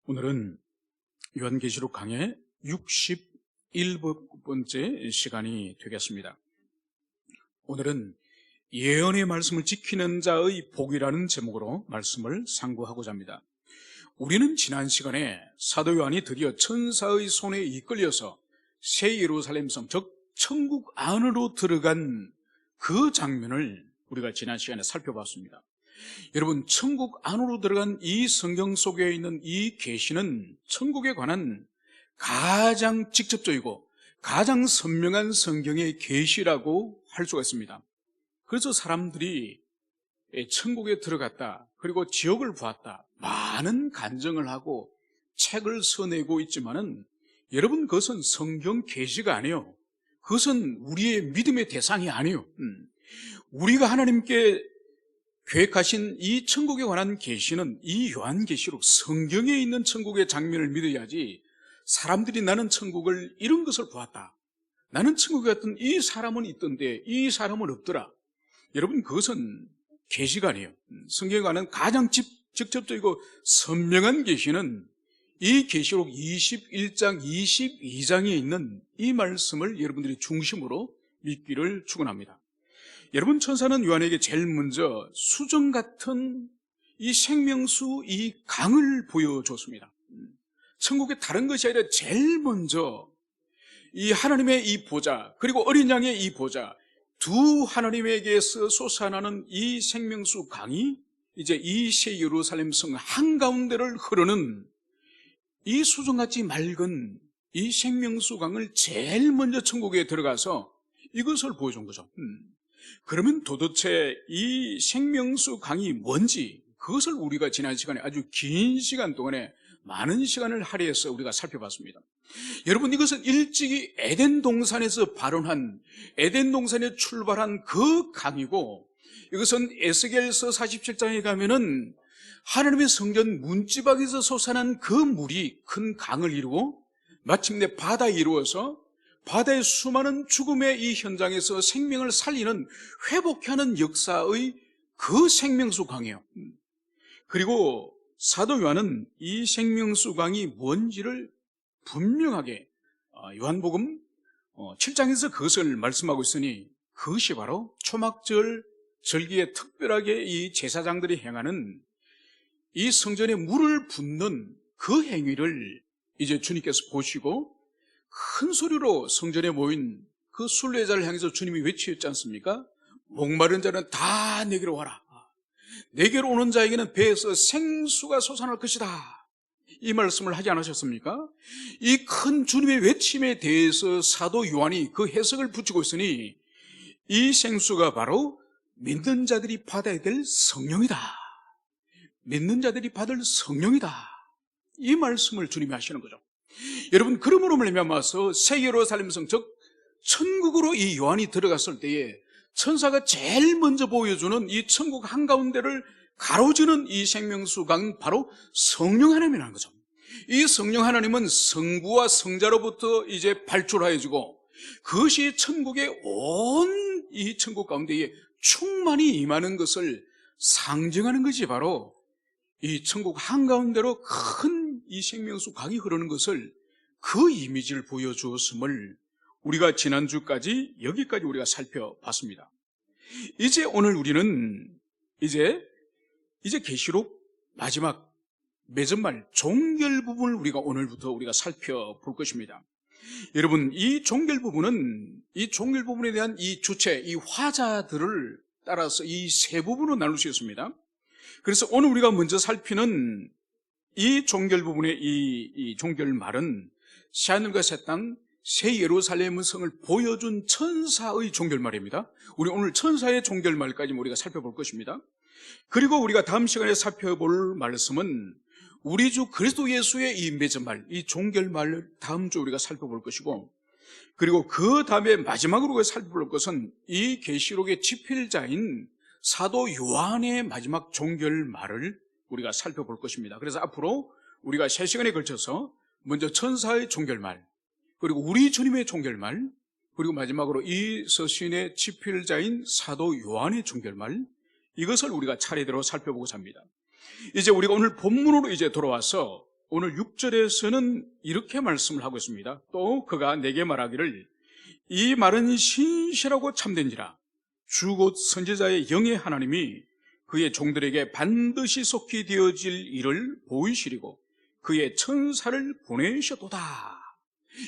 오늘은 요한계시록 강의 61번째 시간이 되겠습니다. 오늘은 예언의 말씀을 지키는 자의 복이라는 제목으로 말씀을 상고하고자 합니다. 우리는 지난 시간에 사도 요한이 드디어 천사의 손에 이끌려서 새 예루살렘 성, 즉 천국 안으로 들어간 그 장면을 우리가 지난 시간에 살펴봤습니다. 여러분, 천국 안으로 들어간 이 성경 속에 있는 이 계시는 천국에 관한 가장 직접적이고 가장 선명한 성경의 계시라고 할 수가 있습니다. 그래서 사람들이 천국에 들어갔다, 그리고 지옥을 보았다, 많은 간증을 하고 책을 써내고 있지만은 여러분, 그것은 성경 계시가 아니에요. 그것은 우리의 믿음의 대상이 아니에요. 우리가 하나님께 계획하신 이 천국에 관한 계시는 이 요한계시록 성경에 있는 천국의 장면을 믿어야지, 사람들이 나는 천국을 이런 것을 보았다, 나는 천국에 갔던 이 사람은 있던데 이 사람은 없더라, 여러분, 그것은 계시가 아니에요. 성경에 관한 가장 직접적이고 선명한 계시는 이 계시록 21장 22장에 있는 이 말씀을 여러분들이 중심으로 믿기를 축원합니다. 여러분, 천사는 요한에게 제일 먼저 수정 같은 이 생명수 이 강을 보여줬습니다. 천국의 다른 것이 아니라 제일 먼저 이 하나님의 이 보좌, 그리고 어린 양의 이 보좌, 두 하나님에게서 솟아나는 이 생명수 강이 이제 이 새 예루살렘 성 한가운데를 흐르는 이 수정같이 맑은 이 생명수 강을 제일 먼저 천국에 들어가서 이것을 보여준 거죠. 그러면 도대체 이 생명수 강이 뭔지, 그것을 우리가 지난 시간에 아주 긴 시간 동안에 많은 시간을 할애해서 우리가 살펴봤습니다. 여러분, 이것은 일찍이 에덴 동산에서 발원한, 에덴 동산에 출발한 그 강이고, 이것은 에스겔서 47장에 가면은 하나님의 성전 문지방에서 솟아난 그 물이 큰 강을 이루고 마침내 바다에 이루어서 바다의 수많은 죽음의 이 현장에서 생명을 살리는, 회복하는 역사의 그 생명수 강이에요. 그리고 사도 요한은 이 생명수 강이 뭔지를 분명하게 요한복음 7장에서 그것을 말씀하고 있으니, 그것이 바로 초막절 절기에 특별하게 이 제사장들이 행하는 이 성전에 물을 붓는 그 행위를 이제 주님께서 보시고 큰 소리로 성전에 모인 그 순례자를 향해서 주님이 외치셨지 않습니까? 목마른 자는 다 내게로 와라, 내게로 오는 자에게는 배에서 생수가 솟아날 것이다, 이 말씀을 하지 않으셨습니까? 이 큰 주님의 외침에 대해서 사도 요한이 그 해석을 붙이고 있으니, 이 생수가 바로 믿는 자들이 받아야 될 성령이다, 믿는 자들이 받을 성령이다, 이 말씀을 주님이 하시는 거죠. 여러분, 그러므로 말미암아서 새 예루살렘 성, 즉 천국으로 이 요한이 들어갔을 때에 천사가 제일 먼저 보여주는 이 천국 한가운데를 가로지는 이 생명수 강, 바로 성령 하나님이라는 거죠. 이 성령 하나님은 성부와 성자로부터 이제 발출하여지고, 그것이 천국의 온 이 천국 가운데에 충만히 임하는 것을 상징하는 것이 바로 이 천국 한가운데로 큰 이 생명수 강이 흐르는 것을, 그 이미지를 보여주었음을 우리가 지난주까지 여기까지 우리가 살펴봤습니다. 이제 오늘 우리는 이제 계시록 마지막 매점말 종결 부분을 우리가 오늘부터 우리가 살펴볼 것입니다. 여러분, 이 종결 부분에 대한 이 주체, 이 화자들을 따라서 이 세 부분으로 나눌 수 있습니다. 그래서 오늘 우리가 먼저 살피는 이 종결 부분의 이 종결말은 새하늘과 새 땅, 새 예루살렘 성을 보여준 천사의 종결말입니다. 우리 오늘 천사의 종결말까지 우리가 살펴볼 것입니다. 그리고 우리가 다음 시간에 살펴볼 말씀은 우리 주 그리스도 예수의 이 맺은말, 이 종결말을 다음 주 우리가 살펴볼 것이고, 그리고 그 다음에 마지막으로 우리가 살펴볼 것은 이 계시록의 집필자인 사도 요한의 마지막 종결말을 우리가 살펴볼 것입니다. 그래서 앞으로 우리가 3시간에 걸쳐서 먼저 천사의 종결말, 그리고 우리 주님의 종결말, 그리고 마지막으로 이 서신의 집필자인 사도 요한의 종결말, 이것을 우리가 차례대로 살펴보고자 합니다. 이제 우리가 오늘 본문으로 이제 돌아와서 오늘 6절에서는 이렇게 말씀을 하고 있습니다. 또 그가 내게 말하기를 이 말은 신실하고 참된지라 주 곧 선지자의 영의 하나님이 그의 종들에게 반드시 속히 되어질 일을 보이시리고 그의 천사를 보내셨도다.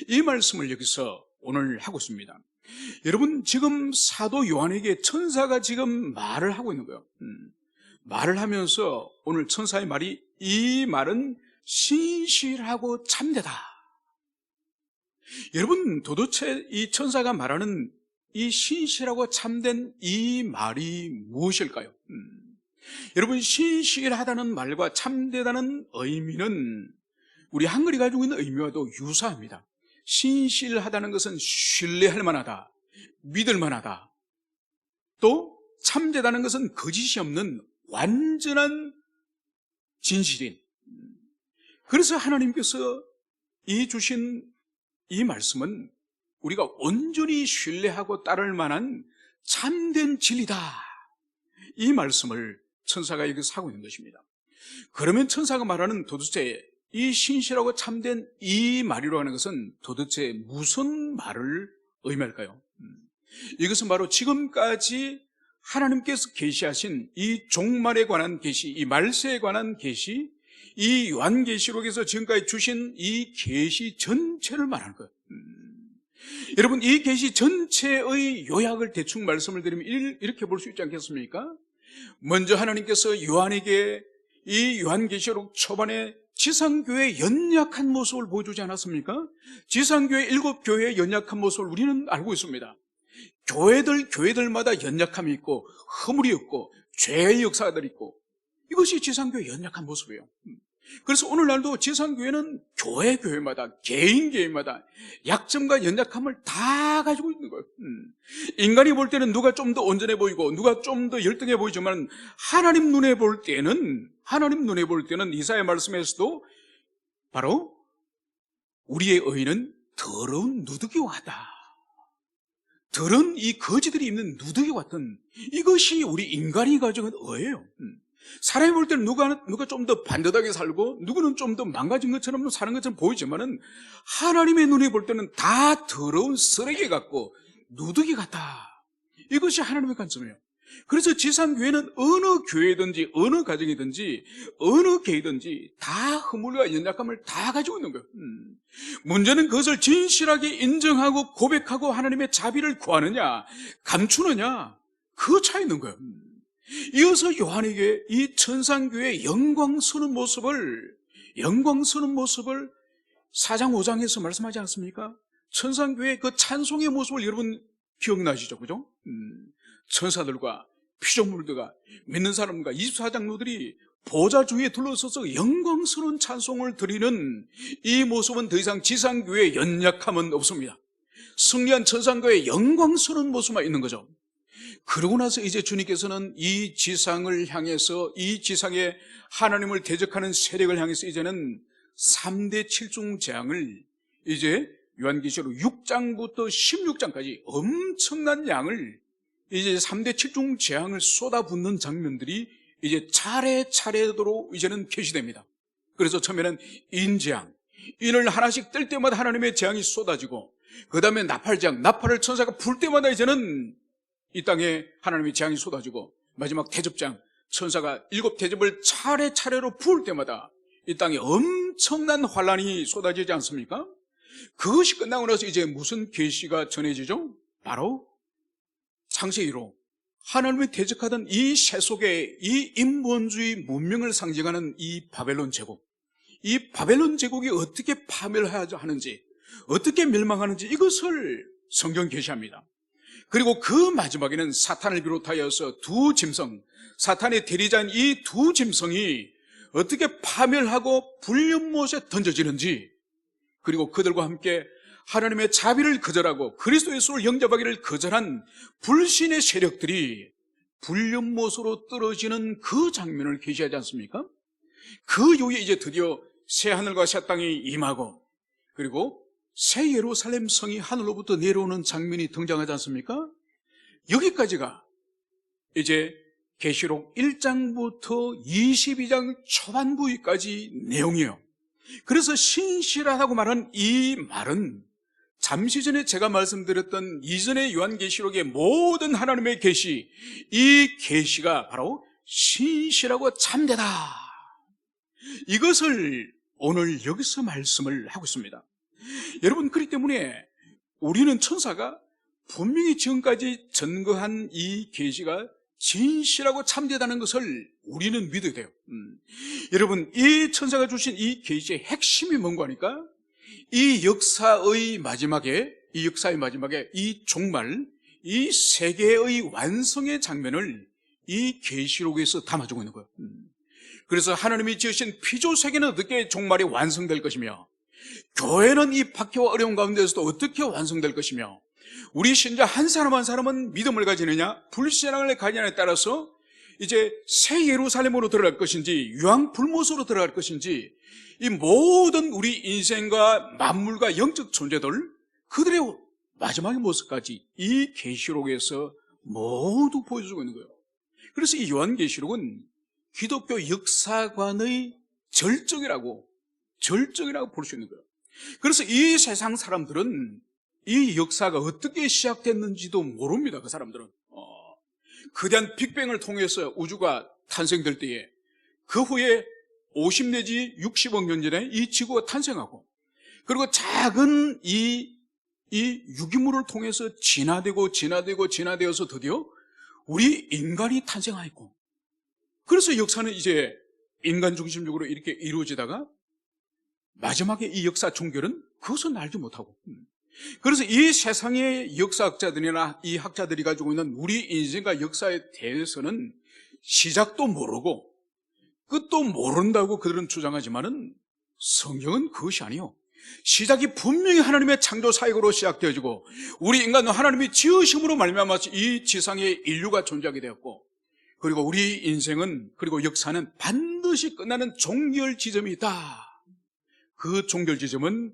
이 말씀을 여기서 오늘 하고 있습니다. 여러분, 지금 사도 요한에게 천사가 지금 말을 하고 있는 거예요. 말을 하면서 오늘 천사의 말이 이 말은 신실하고 참되다. 여러분, 도대체 이 천사가 말하는 이 신실하고 참된 이 말이 무엇일까요? 여러분, 신실하다는 말과 참되다는 의미는 우리 한글이 가지고 있는 의미와도 유사합니다. 신실하다는 것은 신뢰할 만하다, 믿을 만하다. 또 참되다는 것은 거짓이 없는 완전한 진실인. 그래서 하나님께서 이 주신 이 말씀은 우리가 온전히 신뢰하고 따를 만한 참된 진리다. 이 말씀을 천사가 여기서 하고 있는 것입니다. 그러면 천사가 말하는 도대체 이 신실하고 참된 이 말이라고 하는 것은 도대체 무슨 말을 의미할까요? 이것은 바로 지금까지 하나님께서 계시하신 이 종말에 관한 계시, 이 말세에 관한 계시, 이 요한계시록에서 지금까지 주신 이 계시 전체를 말하는 거예요. 여러분, 이 계시 전체의 요약을 대충 말씀을 드리면 이렇게 볼 수 있지 않겠습니까? 먼저 하나님께서 요한에게 이 요한계시록 초반에 지상교회의 연약한 모습을 보여주지 않았습니까? 지상교회 7교회의 연약한 모습을 우리는 알고 있습니다. 교회들마다 연약함이 있고 허물이 있고 죄의 역사들이 있고, 이것이 지상교회의 연약한 모습이에요. 그래서 오늘날도 지상교회는 교회마다 개인마다 약점과 연약함을 다 가지고 있는 거예요. 인간이 볼 때는 누가 좀 더 온전해 보이고 누가 좀 더 열등해 보이지만 하나님 눈에 볼 때는 이사야 말씀에서도 바로 우리의 의인은 더러운 누더기와 같다. 더러운 이 거지들이 입는 누더기와 같은, 이것이 우리 인간이 가지고 있는 의예요. 사람이 볼 때는 누가 좀 더 반듯하게 살고 누구는 좀 더 망가진 것처럼 사는 것처럼 보이지만은 하나님의 눈에 볼 때는 다 더러운 쓰레기 같고 누더기 같다. 이것이 하나님의 관점이에요. 그래서 지상교회는 어느 교회든지 어느 가정이든지 어느 교회든지 다 허물과 연약함을 다 가지고 있는 거예요. 문제는 그것을 진실하게 인정하고 고백하고 하나님의 자비를 구하느냐 감추느냐, 그 차이 있는 거예요. 이어서 요한에게 이 천상교회의 영광스러운 모습을 4장 5장에서 말씀하지 않습니까? 천상교회의 그 찬송의 모습을 여러분 기억나시죠? 그죠? 천사들과 피조물들과 믿는 사람과 24장로들이 보좌 주위에 둘러서서 영광스러운 찬송을 드리는 이 모습은 더 이상 지상교회의 연약함은 없습니다. 승리한 천상교회의 영광스러운 모습만 있는 거죠. 그러고 나서 이제 주님께서는 이 지상을 향해서, 이 지상에 하나님을 대적하는 세력을 향해서 이제는 3대 7중 재앙을, 이제 요한계시록 6장부터 16장까지 엄청난 양을, 이제 3대 7중 재앙을 쏟아붓는 장면들이 이제 차례차례로 이제는 표시됩니다. 그래서 처음에는 인재앙, 인을 하나씩 뜰 때마다 하나님의 재앙이 쏟아지고, 그 다음에 나팔재앙, 나팔을 천사가 불 때마다 이제는 이 땅에 하나님의 재앙이 쏟아지고, 마지막 대접장, 천사가 7 대접을 차례차례로 부을 때마다 이 땅에 엄청난 환란이 쏟아지지 않습니까? 그것이 끝나고 나서 이제 무슨 계시가 전해지죠? 바로 창세기로 하나님이 대적하던 이 세속의 이 인본주의 문명을 상징하는 이 바벨론 제국, 이 바벨론 제국이 어떻게 파멸하는지, 어떻게 멸망하는지, 이것을 성경 계시합니다. 그리고 그 마지막에는 사탄을 비롯하여서 두 짐승, 사탄의 대리자인 이 두 짐승이 어떻게 파멸하고 불륜못에 던져지는지, 그리고 그들과 함께 하나님의 자비를 거절하고 그리스도 예수를 영접하기를 거절한 불신의 세력들이 불륜못으로 떨어지는 그 장면을 계시하지 않습니까? 그 이후에 이제 드디어 새 하늘과 새 땅이 임하고, 그리고 새 예루살렘 성이 하늘로부터 내려오는 장면이 등장하지 않습니까? 여기까지가 이제 계시록 1장부터 22장 초반부까지 내용이에요. 그래서 신실하다고 말한 이 말은 잠시 전에 제가 말씀드렸던 이전의 요한계시록의 모든 하나님의 계시, 이 계시가 바로 신실하고 참되다, 이것을 오늘 여기서 말씀을 하고 있습니다. 여러분, 그렇기 때문에 우리는 천사가 분명히 지금까지 전거한 이 계시가 진실하고 참되다는 것을 우리는 믿어야 돼요. 여러분, 이 천사가 주신 이 계시의 핵심이 뭔가 하니까 이 역사의 마지막에 이 종말, 이 세계의 완성의 장면을 이 계시록에서 담아주고 있는 거예요. 그래서 하나님이 지으신 피조 세계는 어떻게 종말이 완성될 것이며, 교회는 이 박해와 어려움 가운데서도 어떻게 완성될 것이며, 우리 신자 한 사람 한 사람은 믿음을 가지느냐 불신앙을 가지느냐에 따라서 이제 새 예루살렘으로 들어갈 것인지 유황불못으로 들어갈 것인지, 이 모든 우리 인생과 만물과 영적 존재들, 그들의 마지막의 모습까지 이 계시록에서 모두 보여주고 있는 거예요. 그래서 이 요한계시록은 기독교 역사관의 절정이라고 볼 수 있는 거예요. 그래서 이 세상 사람들은 이 역사가 어떻게 시작됐는지도 모릅니다. 그 사람들은 거대한 빅뱅을 통해서 우주가 탄생될 때에, 그 후에 50 내지 60억 년 전에 이 지구가 탄생하고, 그리고 작은 이 유기물을 통해서 진화되어서 드디어 우리 인간이 탄생하였고, 그래서 역사는 이제 인간 중심적으로 이렇게 이루어지다가 마지막에 이 역사 종결은 그것은 알지 못하고, 그래서 이 세상의 역사학자들이나 이 학자들이 가지고 있는 우리 인생과 역사에 대해서는 시작도 모르고 끝도 모른다고 그들은 주장하지만은, 성경은 그것이 아니요, 시작이 분명히 하나님의 창조 사역으로 시작되어지고 우리 인간은 하나님이 지으심으로 말미암아서 이 지상에 인류가 존재하게 되었고, 그리고 우리 인생은, 그리고 역사는 반드시 끝나는 종결 지점이 있다. 그 종결 지점은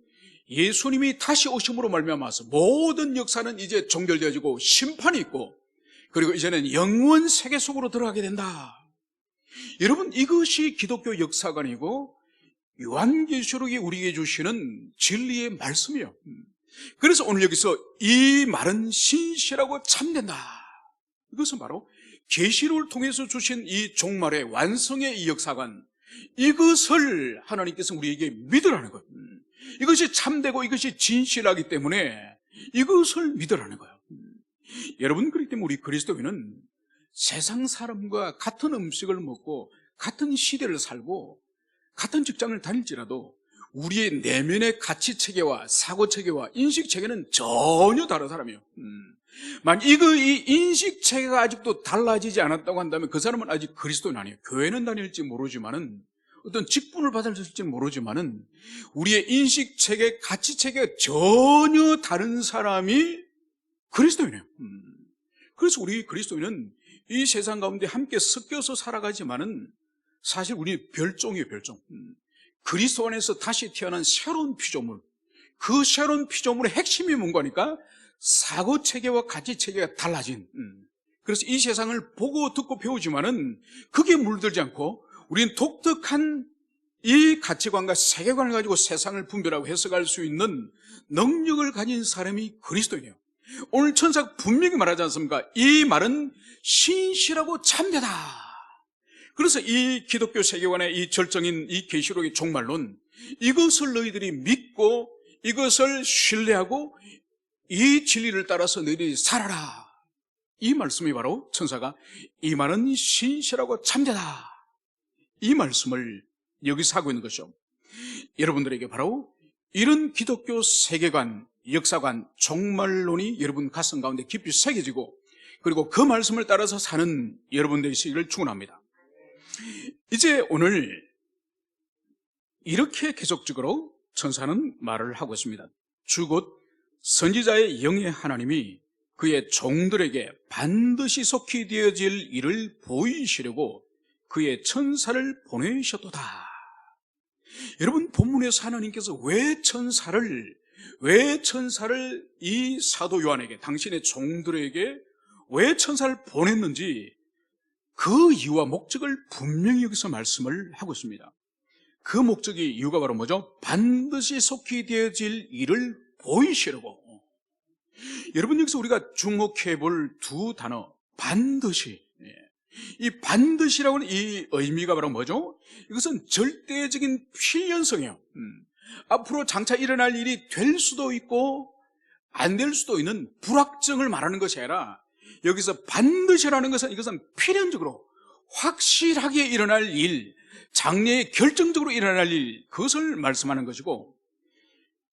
예수님이 다시 오심으로 말미암아서 모든 역사는 이제 종결되어지고 심판이 있고, 그리고 이제는 영원 세계 속으로 들어가게 된다. 여러분, 이것이 기독교 역사관이고 요한계시록이 우리에게 주시는 진리의 말씀이에요. 그래서 오늘 여기서 이 말은 신실하고 참된다, 이것은 바로 계시록을 통해서 주신 이 종말의 완성의 이 역사관, 이것을 하나님께서 우리에게 믿으라는 거예요. 이것이 참되고 이것이 진실하기 때문에 이것을 믿으라는 거예요. 여러분, 그렇기 때문에 우리 그리스도인은 세상 사람과 같은 음식을 먹고 같은 시대를 살고 같은 직장을 다닐지라도 우리의 내면의 가치체계와 사고체계와 인식체계는 전혀 다른 사람이에요. 만약 이 인식체계가 아직도 달라지지 않았다고 한다면 그 사람은 아직 그리스도인 아니에요. 교회는 다닐지 모르지만은, 어떤 직분을 받을지는 모르지만은, 우리의 인식체계, 가치체계가 전혀 다른 사람이 그리스도인이에요. 그래서 우리 그리스도인은 이 세상 가운데 함께 섞여서 살아가지만은 사실 우리 별종이에요, 별종. 그리스도 안에서 다시 태어난 새로운 피조물, 그 새로운 피조물의 핵심이 뭔가니까 사고체계와 가치체계가 달라진, 그래서 이 세상을 보고 듣고 배우지만은 그게 물들지 않고 우리는 독특한 이 가치관과 세계관을 가지고 세상을 분별하고 해석할 수 있는 능력을 가진 사람이 그리스도이네요. 오늘 천사가 분명히 말하지 않습니까? 이 말은 신실하고 참되다. 그래서 이 기독교 세계관의 이 절정인 이 계시록의 종말론, 이것을 너희들이 믿고 이것을 신뢰하고 이 진리를 따라서 너희들이 살아라, 이 말씀이 바로 천사가 이 말은 신실하고 참되다, 이 말씀을 여기서 하고 있는 것이죠. 여러분들에게 바로 이런 기독교 세계관, 역사관, 종말론이 여러분 가슴 가운데 깊이 새겨지고, 그리고 그 말씀을 따라서 사는 여러분 되시기를 축원합니다. 이제 오늘 이렇게 계속적으로 천사는 말을 하고 있습니다. 주 곧 선지자의 영의 하나님이 그의 종들에게 반드시 속히 되어질 일을 보이시려고 그의 천사를 보내셨도다. 여러분, 본문에서 하나님께서 왜 천사를 이 사도 요한에게, 당신의 종들에게 왜 천사를 보냈는지 그 이유와 목적을 분명히 여기서 말씀을 하고 있습니다. 그 목적이 이유가 바로 뭐죠? 반드시 속히 되어질 일을 보이시려고. 여러분, 여기서 우리가 주목해 볼 두 단어, 반드시. 이 반드시라고는 이 의미가 바로 뭐죠? 이것은 절대적인 필연성이에요. 앞으로 장차 일어날 일이 될 수도 있고 안 될 수도 있는 불확정을 말하는 것이 아니라, 여기서 반드시라는 것은 이것은 필연적으로 확실하게 일어날 일, 장래에 결정적으로 일어날 일, 그것을 말씀하는 것이고,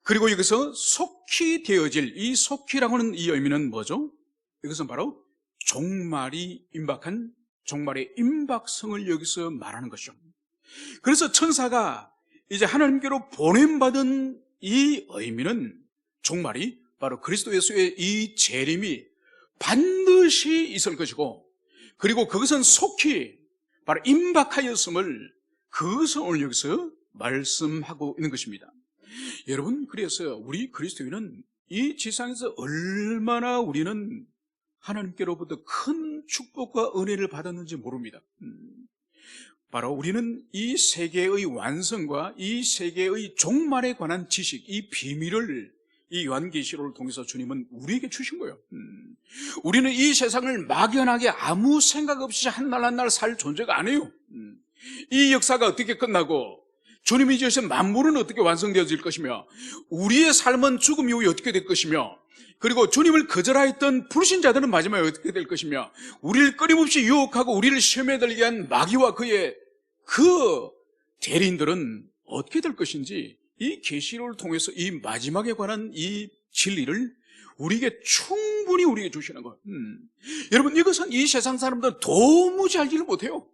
그리고 여기서 속히 되어질, 이 속히라고 하는 이 의미는 뭐죠? 이것은 바로 종말이 임박한, 종말의 임박성을 여기서 말하는 것이죠. 그래서 천사가 이제 하나님께로 보냄받은 이 의미는, 종말이 바로 그리스도 예수의 이 재림이 반드시 있을 것이고, 그리고 그것은 속히 바로 임박하였음을, 그것을 오늘 여기서 말씀하고 있는 것입니다. 여러분, 그래서 우리 그리스도인은 이 지상에서 얼마나 우리는 하나님께로부터 큰 축복과 은혜를 받았는지 모릅니다. 바로 우리는 이 세계의 완성과 이 세계의 종말에 관한 지식, 이 비밀을 이 요한계시록을 통해서 주님은 우리에게 주신 거예요. 우리는 이 세상을 막연하게 아무 생각 없이 한 날 한 날 살 존재가 아니에요. 이 역사가 어떻게 끝나고 주님이 지으신 만물은 어떻게 완성되어질 것이며, 우리의 삶은 죽음 이후에 어떻게 될 것이며, 그리고 주님을 거절하였던 불신자들은 마지막에 어떻게 될 것이며, 우리를 끊임없이 유혹하고 우리를 시험에 들게 한 마귀와 그의 그 대리인들은 어떻게 될 것인지, 이 계시록을 통해서 이 마지막에 관한 이 진리를 우리에게 충분히 우리에게 주시는 것. 여러분, 이것은 이 세상 사람들은 도무지 알지를 못해요.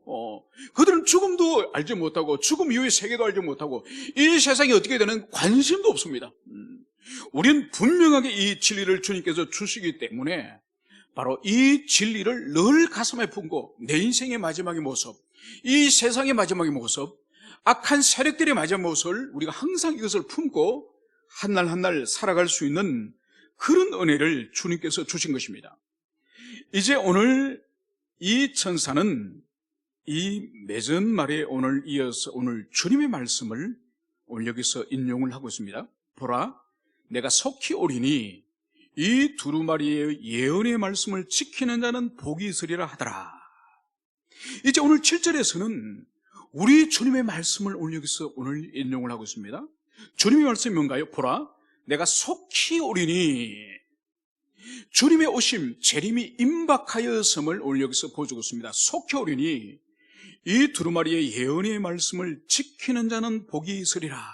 그들은 죽음도 알지 못하고 죽음 이후의 세계도 알지 못하고 이 세상이 어떻게 되는 관심도 없습니다. 우리는 분명하게 이 진리를 주님께서 주시기 때문에 바로 이 진리를 늘 가슴에 품고 내 인생의 마지막의 모습, 이 세상의 마지막의 모습, 악한 세력들의 마지막 모습을 우리가 항상 이것을 품고 한 날 한 날 살아갈 수 있는 그런 은혜를 주님께서 주신 것입니다. 이제 오늘 이 천사는 이 맺은 말에 오늘 이어서 오늘 주님의 말씀을 오늘 여기서 인용을 하고 있습니다. 보라, 내가 속히 오리니 이 두루마리의 예언의 말씀을 지키는 자는 복이 있으리라 하더라. 이제 오늘 7절에서는 우리 주님의 말씀을 오늘 여기서 오늘 인용을 하고 있습니다. 주님의 말씀이 뭔가요? 보라, 내가 속히 오리니. 주님의 오심, 재림이 임박하였음을 오늘 여기서 보여주고 있습니다. 속히 오리니 이 두루마리의 예언의 말씀을 지키는 자는 복이 있으리라.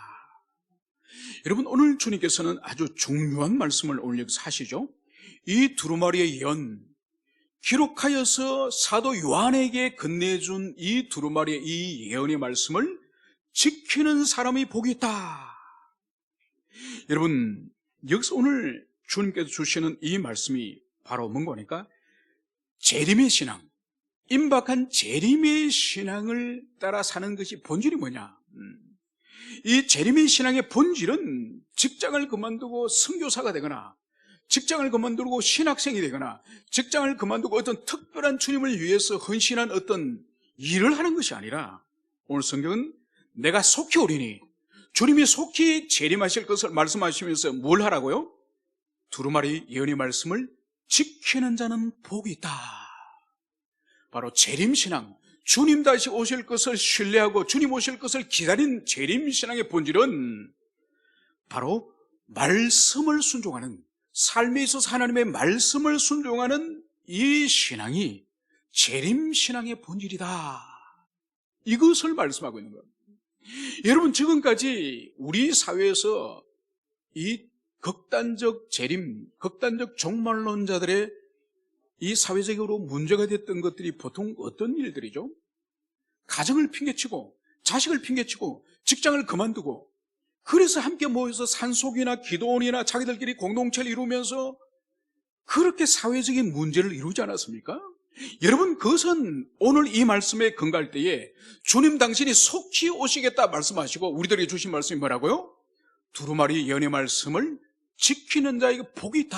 여러분, 오늘 주님께서는 아주 중요한 말씀을 오늘 여기서 하시죠. 이 두루마리의 예언, 기록하여서 사도 요한에게 건네준 이 두루마리의 이 예언의 말씀을 지키는 사람이 복이 있다. 여러분, 여기서 오늘 주님께서 주시는 이 말씀이 바로 뭔가 하니까 재림의 신앙, 임박한 재림의 신앙을 따라 사는 것이 본질이 뭐냐? 이 재림의 신앙의 본질은 직장을 그만두고 선교사가 되거나, 직장을 그만두고 신학생이 되거나, 직장을 그만두고 어떤 특별한 주님을 위해서 헌신한 어떤 일을 하는 것이 아니라, 오늘 성경은 내가 속히 오리니, 주님이 속히 재림하실 것을 말씀하시면서 뭘 하라고요? 두루마리 예언의 말씀을 지키는 자는 복이 있다. 바로 재림신앙, 주님 다시 오실 것을 신뢰하고 주님 오실 것을 기다린 재림신앙의 본질은 바로 말씀을 순종하는, 삶에 있어서 하나님의 말씀을 순종하는 이 신앙이 재림신앙의 본질이다. 이것을 말씀하고 있는 거예요. 여러분, 지금까지 우리 사회에서 이 극단적 재림, 극단적 종말론자들의 이 사회적으로 문제가 됐던 것들이 보통 어떤 일들이죠? 가정을 핑계치고, 자식을 핑계치고, 직장을 그만두고, 그래서 함께 모여서 산속이나 기도원이나 자기들끼리 공동체를 이루면서 그렇게 사회적인 문제를 이루지 않았습니까? 여러분, 그것은 오늘 이 말씀에 근거할 때에 주님 당신이 속히 오시겠다 말씀하시고 우리들에게 주신 말씀이 뭐라고요? 두루마리 예언의 말씀을 지키는 자에게 복이 있다.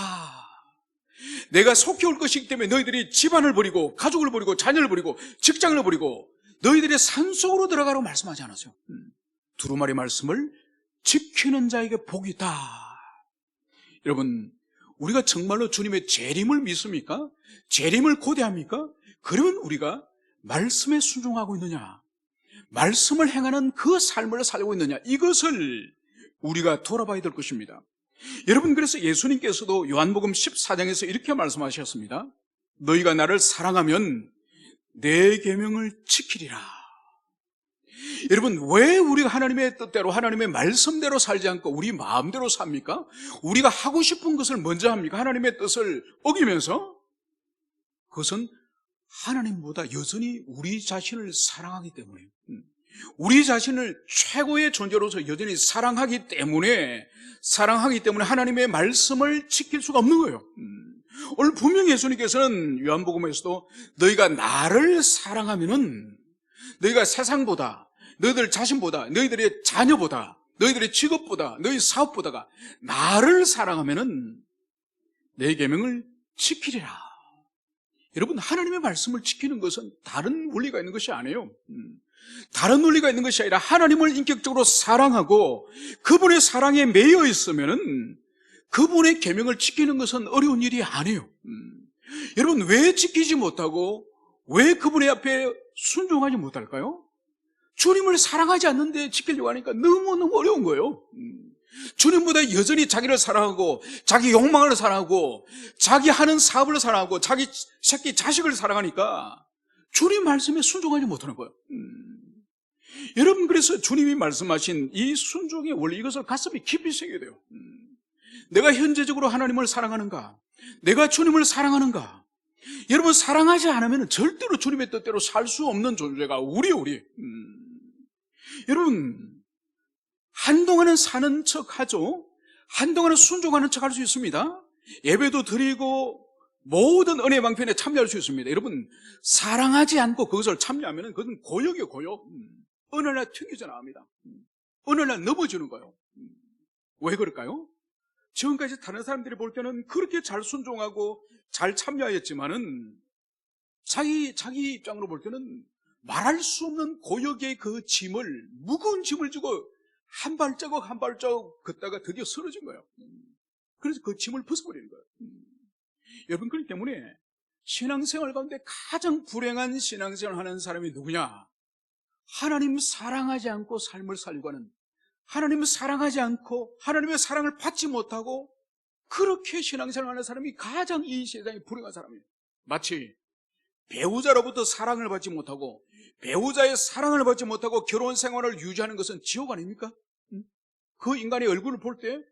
내가 속히 올 것이기 때문에 너희들이 집안을 버리고 가족을 버리고 자녀를 버리고 직장을 버리고 너희들의 산속으로 들어가라고 말씀하지 않았어요. 두루마리 말씀을 지키는 자에게 복이 있다. 여러분, 우리가 정말로 주님의 재림을 믿습니까? 재림을 고대합니까? 그러면 우리가 말씀에 순종하고 있느냐, 말씀을 행하는 그 삶을 살고 있느냐, 이것을 우리가 돌아봐야 될 것입니다. 여러분, 그래서 예수님께서도 요한복음 14장에서 이렇게 말씀하셨습니다. 너희가 나를 사랑하면 내 계명을 지키리라. 여러분, 왜 우리가 하나님의 뜻대로, 하나님의 말씀대로 살지 않고 우리 마음대로 삽니까? 우리가 하고 싶은 것을 먼저 합니까? 하나님의 뜻을 어기면서? 그것은 하나님보다 여전히 우리 자신을 사랑하기 때문에, 우리 자신을 최고의 존재로서 여전히 사랑하기 때문에 하나님의 말씀을 지킬 수가 없는 거예요. 오늘 분명히 예수님께서는 요한복음에서도 너희가 나를 사랑하면은, 너희가 세상보다, 너희들 자신보다, 너희들의 자녀보다, 너희들의 직업보다, 너희 사업보다가 나를 사랑하면은 내 계명을 지키리라. 여러분, 하나님의 말씀을 지키는 것은 다른 원리가 있는 것이 아니에요. 다른 논리가 있는 것이 아니라 하나님을 인격적으로 사랑하고 그분의 사랑에 매여 있으면은 그분의 계명을 지키는 것은 어려운 일이 아니에요. 여러분, 왜 지키지 못하고 왜 그분의 앞에 순종하지 못할까요? 주님을 사랑하지 않는데 지키려고 하니까 너무너무 어려운 거예요. 주님보다 여전히 자기를 사랑하고 자기 욕망을 사랑하고 자기 하는 사업을 사랑하고 자기 새끼 자식을 사랑하니까 주님 말씀에 순종하지 못하는 거예요. 여러분, 그래서 주님이 말씀하신 이 순종의 원리, 이것을 가슴에 깊이 새겨야 돼요. 내가 현재적으로 하나님을 사랑하는가? 내가 주님을 사랑하는가? 여러분, 사랑하지 않으면 절대로 주님의 뜻대로 살 수 없는 존재가 우리. 여러분, 한동안은 사는 척 하죠. 한동안은 순종하는 척 할 수 있습니다. 예배도 드리고 모든 은혜 방편에 참여할 수 있습니다. 여러분, 사랑하지 않고 그것을 참여하면 그것은 고역이에요, 고역. 어느 날 튕겨져 나갑니다. 어느 날 넘어지는 거예요. 왜 그럴까요? 지금까지 다른 사람들이 볼 때는 그렇게 잘 순종하고 잘 참여했지만은 자기 입장으로 볼 때는 말할 수 없는 고역의 그 짐을, 무거운 짐을 지고 한 발자국 한 발자국 걷다가 드디어 쓰러진 거예요. 그래서 그 짐을 벗어버리는 거예요. 여러분, 그렇기 때문에 신앙생활 가운데 가장 불행한 신앙생활을 하는 사람이 누구냐? 하나님 사랑하지 않고 삶을 살고 하는, 하나님을 사랑하지 않고 하나님의 사랑을 받지 못하고 그렇게 신앙생활을 하는 사람이 가장 이 세상에 불행한 사람이에요. 마치 배우자로부터 사랑을 받지 못하고 배우자의 사랑을 받지 못하고 결혼 생활을 유지하는 것은 지옥 아닙니까? 그 인간의 얼굴을 볼 때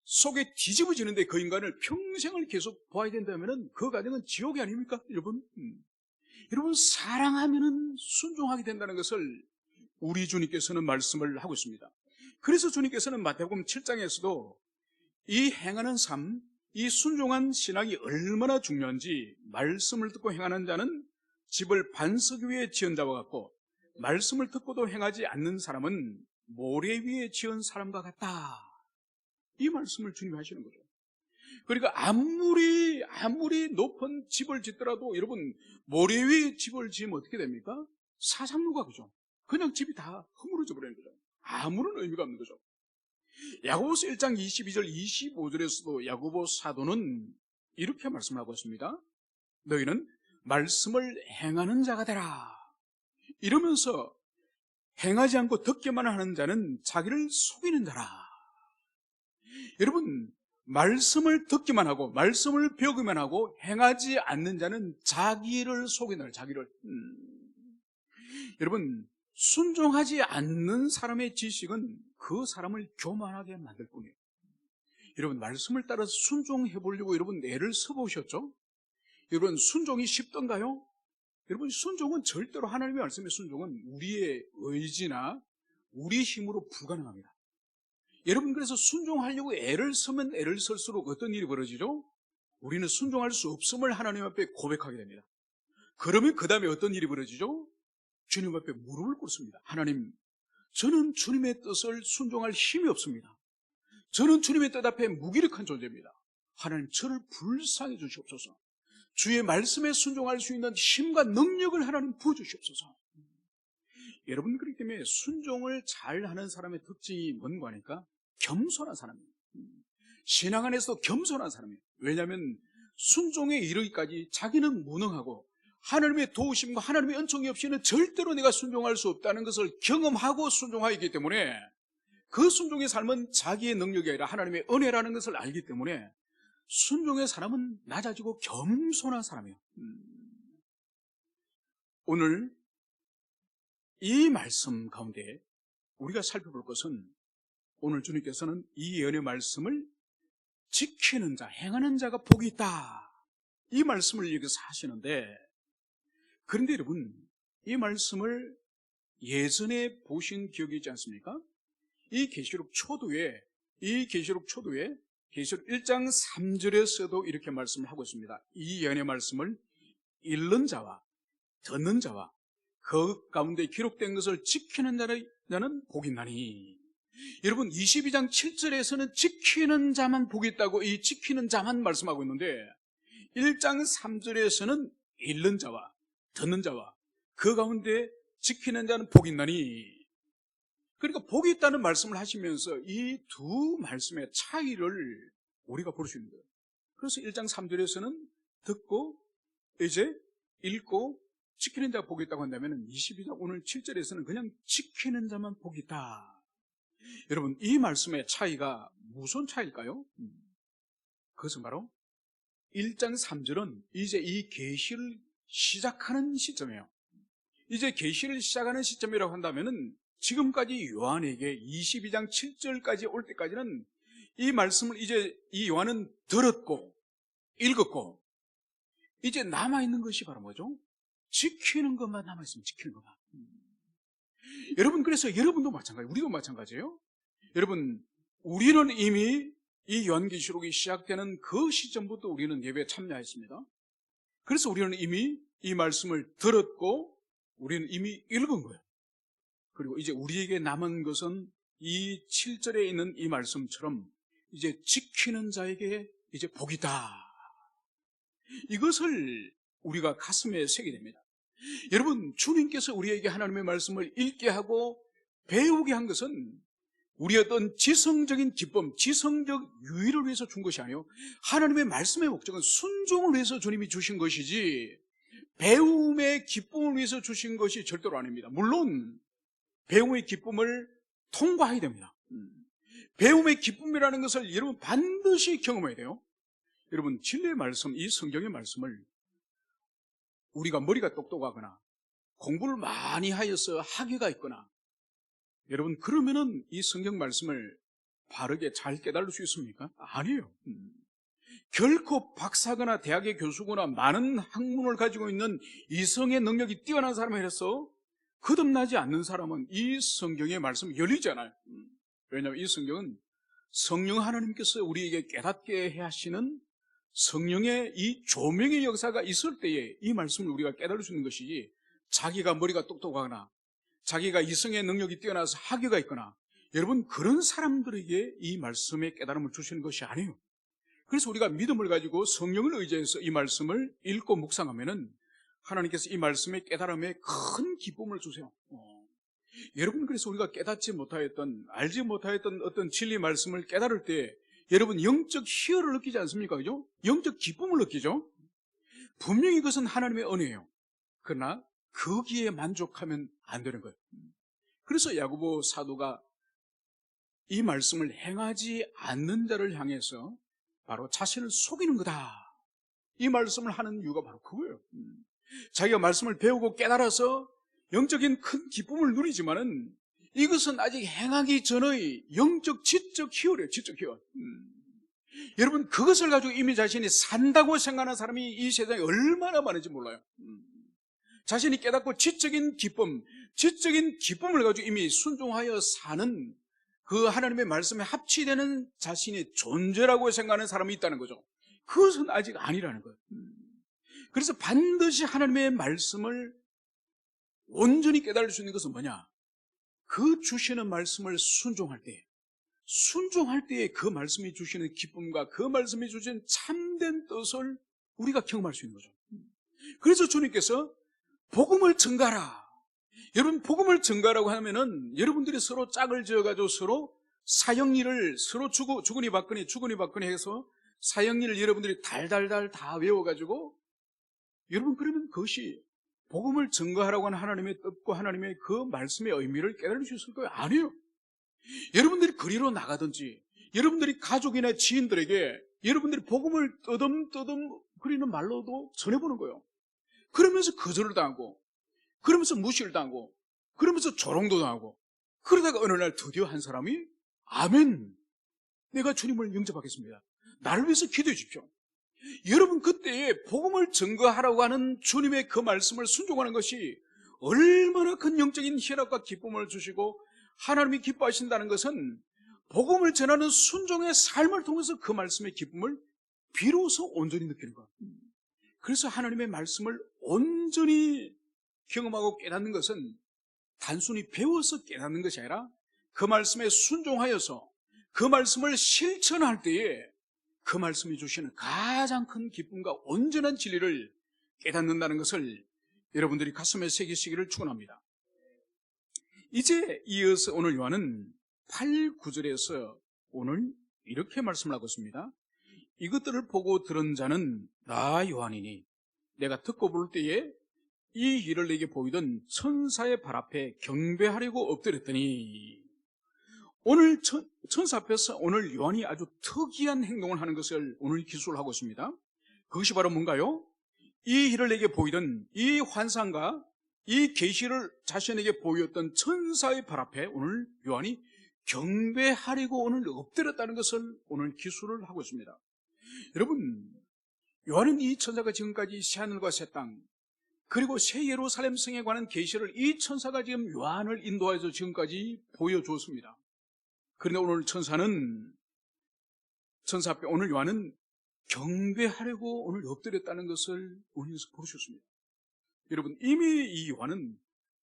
속에 뒤집어지는데 그 인간을 평생을 계속 봐야 된다면 그 가정은 지옥이 아닙니까? 여러분, 여러분, 사랑하면 순종하게 된다는 것을 우리 주님께서는 말씀을 하고 있습니다. 그래서 주님께서는 마태복음 7장에서도 이 행하는 삶, 이 순종한 신앙이 얼마나 중요한지, 말씀을 듣고 행하는 자는 집을 반석 위에 지은 자와 같고 말씀을 듣고도 행하지 않는 사람은 모래 위에 지은 사람과 같다. 이 말씀을 주님이 하시는 거죠. 그러니까 아무리 높은 집을 짓더라도 여러분, 모래 위에 집을 지으면 어떻게 됩니까? 사상루가, 그죠? 그냥 집이 다 허물어져 버리는 거죠. 아무런 의미가 없는 거죠. 야고보서 1장 22절 25절에서도 야고보 사도는 이렇게 말씀하고 있습니다. 너희는 말씀을 행하는 자가 되라. 이러면서 행하지 않고 듣기만 하는 자는 자기를 속이는 자라. 여러분, 말씀을 듣기만 하고 말씀을 배우기만 하고 행하지 않는 자는 자기를 속이는 자라, 자기를. 여러분, 순종하지 않는 사람의 지식은 그 사람을 교만하게 만들 뿐이에요. 여러분, 말씀을 따라서 순종해 보려고 여러분 애를 써보셨죠? 여러분, 순종이 쉽던가요? 여러분, 순종은 절대로, 하나님의 말씀의 순종은 우리의 의지나 우리의 힘으로 불가능합니다. 여러분, 그래서 순종하려고 애를 쓰면 애를 쓸수록 어떤 일이 벌어지죠? 우리는 순종할 수 없음을 하나님 앞에 고백하게 됩니다. 그러면 그 다음에 어떤 일이 벌어지죠? 주님 앞에 무릎을 꿇습니다. 하나님, 저는 주님의 뜻을 순종할 힘이 없습니다. 저는 주님의 뜻 앞에 무기력한 존재입니다. 하나님, 저를 불쌍히 주시옵소서. 주의 말씀에 순종할 수 있는 힘과 능력을 하나님 부어주시옵소서. 여러분, 그렇기 때문에 순종을 잘하는 사람의 특징이 뭔가 하니까 겸손한 사람이에요. 신앙 안에서도 겸손한 사람이에요. 왜냐하면 순종에 이르기까지 자기는 무능하고 하나님의 도우심과 하나님의 은총이 없이는 절대로 내가 순종할 수 없다는 것을 경험하고 순종하기 때문에 그 순종의 삶은 자기의 능력이 아니라 하나님의 은혜라는 것을 알기 때문에 순종의 사람은 낮아지고 겸손한 사람이에요. 오늘 이 말씀 가운데 우리가 살펴볼 것은, 오늘 주님께서는 이 예언의 말씀을 지키는 자, 행하는 자가 복이 있다, 이 말씀을 여기서 하시는데, 그런데 여러분, 이 말씀을 예전에 보신 기억이 있지 않습니까? 이 계시록 초도에 계시록 1장 3절에서도 이렇게 말씀을 하고 있습니다. 이 예언의 말씀을 읽는 자와 듣는 자와 그 가운데 기록된 것을 지키는 자는 복이 있나니. 여러분, 22장 7절에서는 지키는 자만 복이 있다고, 이 지키는 자만 말씀하고 있는데 1장 3절에서는 읽는 자와 듣는 자와 그 가운데 지키는 자는 복이 있나니. 그러니까 복이 있다는 말씀을 하시면서 이 두 말씀의 차이를 우리가 볼 수 있는 거예요. 그래서 1장 3절에서는 듣고 이제 읽고 지키는 자가 복이 있다고 한다면 22장 오늘 7절에서는 그냥 지키는 자만 복이 있다. 여러분, 이 말씀의 차이가 무슨 차이일까요? 그것은 바로 1장 3절은 이제 이 계시를 시작하는 시점이에요. 이제 계시를 시작하는 시점이라고 한다면은 지금까지 요한에게 22장 7절까지 올 때까지는 이 말씀을 이제 이 요한은 들었고 읽었고, 이제 남아있는 것이 바로 뭐죠? 지키는 것만 남아있으면 지키는 것만. 여러분, 그래서 여러분도 마찬가지예요. 우리도 마찬가지예요. 여러분, 우리는 이미 이 요한계시록이 시작되는 그 시점부터 우리는 예배에 참여했습니다. 그래서 우리는 이미 이 말씀을 들었고 우리는 이미 읽은 거예요. 그리고 이제 우리에게 남은 것은 이 7절에 있는 이 말씀처럼 이제 지키는 자에게 이제 복이다, 이것을 우리가 가슴에 새게 됩니다. 여러분, 주님께서 우리에게 하나님의 말씀을 읽게 하고 배우게 한 것은 우리의 어떤 지성적인 기쁨, 지성적 유의를 위해서 준 것이 아니에요. 하나님의 말씀의 목적은 순종을 위해서 주님이 주신 것이지 배움의 기쁨을 위해서 주신 것이 절대로 아닙니다. 물론 배움의 기쁨을 통과해야 됩니다. 배움의 기쁨이라는 것을 여러분 반드시 경험해야 돼요. 여러분, 진리의 말씀, 이 성경의 말씀을 우리가 머리가 똑똑하거나 공부를 많이 하여서 학위가 있거나, 여러분, 그러면은 이 성경 말씀을 바르게 잘 깨달을 수 있습니까? 아니에요. 결코 박사거나 대학의 교수거나 많은 학문을 가지고 있는 이성의 능력이 뛰어난 사람에 해서 거듭나지 않는 사람은 이 성경의 말씀이 열리지 않아요. 왜냐하면 이 성경은 성령 하나님께서 우리에게 깨닫게 해 하시는 성령의 이 조명의 역사가 있을 때에 이 말씀을 우리가 깨달을 수 있는 것이지, 자기가 머리가 똑똑하거나 자기가 이성의 능력이 뛰어나서 학위가 있거나, 여러분, 그런 사람들에게 이 말씀의 깨달음을 주시는 것이 아니에요. 그래서 우리가 믿음을 가지고 성령을 의지해서 이 말씀을 읽고 묵상하면은 하나님께서 이 말씀의 깨달음에 큰 기쁨을 주세요. 여러분, 그래서 우리가 깨닫지 못하였던, 알지 못하였던 어떤 진리 말씀을 깨달을 때 여러분 영적 희열을 느끼지 않습니까? 그죠? 영적 기쁨을 느끼죠? 분명히 그것은 하나님의 은혜예요. 그러나 거기에 만족하면 안 되는 거예요. 그래서 야고보 사도가 이 말씀을 행하지 않는 자를 향해서 바로 자신을 속이는 거다, 이 말씀을 하는 이유가 바로 그거예요. 자기가 말씀을 배우고 깨달아서 영적인 큰 기쁨을 누리지만은 이것은 아직 행하기 전의 영적 지적 희열이에요. 지적 희열. 여러분, 그것을 가지고 이미 자신이 산다고 생각하는 사람이 이 세상에 얼마나 많은지 몰라요. 자신이 깨닫고 지적인 기쁨을 가지고 이미 순종하여 사는 그 하나님의 말씀에 합치되는 자신의 존재라고 생각하는 사람이 있다는 거죠. 그것은 아직 아니라는 거예요. 그래서 반드시 하나님의 말씀을 온전히 깨달을 수 있는 것은 뭐냐? 그 주시는 말씀을 순종할 때에 그 말씀이 주시는 기쁨과 그 말씀이 주신 참된 뜻을 우리가 경험할 수 있는 거죠. 그래서 주님께서 복음을 증가하라, 여러분, 복음을 증거하라고 하면은 여러분들이 서로 짝을 지어가지고 서로 사형리를 서로 주거니 받거니 해서 사형리를 여러분들이 달달달 다 외워가지고, 여러분, 그러면 그것이 복음을 증거하라고 하는 하나님의 뜻과 하나님의 그 말씀의 의미를 깨달을 수 있을 거예요? 아니에요. 여러분들이 거리로 나가든지 여러분들이 가족이나 지인들에게 여러분들이 복음을 떠듬떠듬 그리는 말로도 전해보는 거예요. 그러면서 거절을 당하고, 그러면서 무시를 당하고, 그러면서 조롱도 당하고, 그러다가 어느 날 드디어 한 사람이 아멘, 내가 주님을 영접하겠습니다, 나를 위해서 기도해 주십시오. 여러분, 그때에 복음을 증거하라고 하는 주님의 그 말씀을 순종하는 것이 얼마나 큰 영적인 희락과 기쁨을 주시고 하나님이 기뻐하신다는 것은, 복음을 전하는 순종의 삶을 통해서 그 말씀의 기쁨을 비로소 온전히 느끼는 것. 그래서 하나님의 말씀을 온전히 경험하고 깨닫는 것은 단순히 배워서 깨닫는 것이 아니라 그 말씀에 순종하여서 그 말씀을 실천할 때에 그 말씀이 주시는 가장 큰 기쁨과 온전한 진리를 깨닫는다는 것을 여러분들이 가슴에 새기시기를 축원합니다. 이제 이어서 오늘 요한은 8, 9절에서 오늘 이렇게 말씀을 하고 있습니다. 이것들을 보고 들은 자는 나 요한이니 내가 듣고 볼 때에 이 일을 내게 보이던 천사의 발 앞에 경배하려고 엎드렸더니, 오늘 천사 앞에서 오늘 요한이 아주 특이한 행동을 하는 것을 오늘 기술을 하고 있습니다. 그것이 바로 뭔가요? 이 일을 내게 보이던 이 환상과 이 계시를 자신에게 보였던 천사의 발 앞에 오늘 요한이 경배하려고 오늘 엎드렸다는 것을 오늘 기술을 하고 있습니다. 여러분, 요한은 이 천사가 지금까지 새하늘과 새 땅, 그리고 새 예루살렘 성에 관한 계시를 이 천사가 지금 요한을 인도해서 지금까지 보여주었습니다. 그런데 오늘 천사 앞에 오늘 요한은 경배하려고 오늘 엎드렸다는 것을 오늘에서 보셨습니다. 여러분, 이미 이 요한은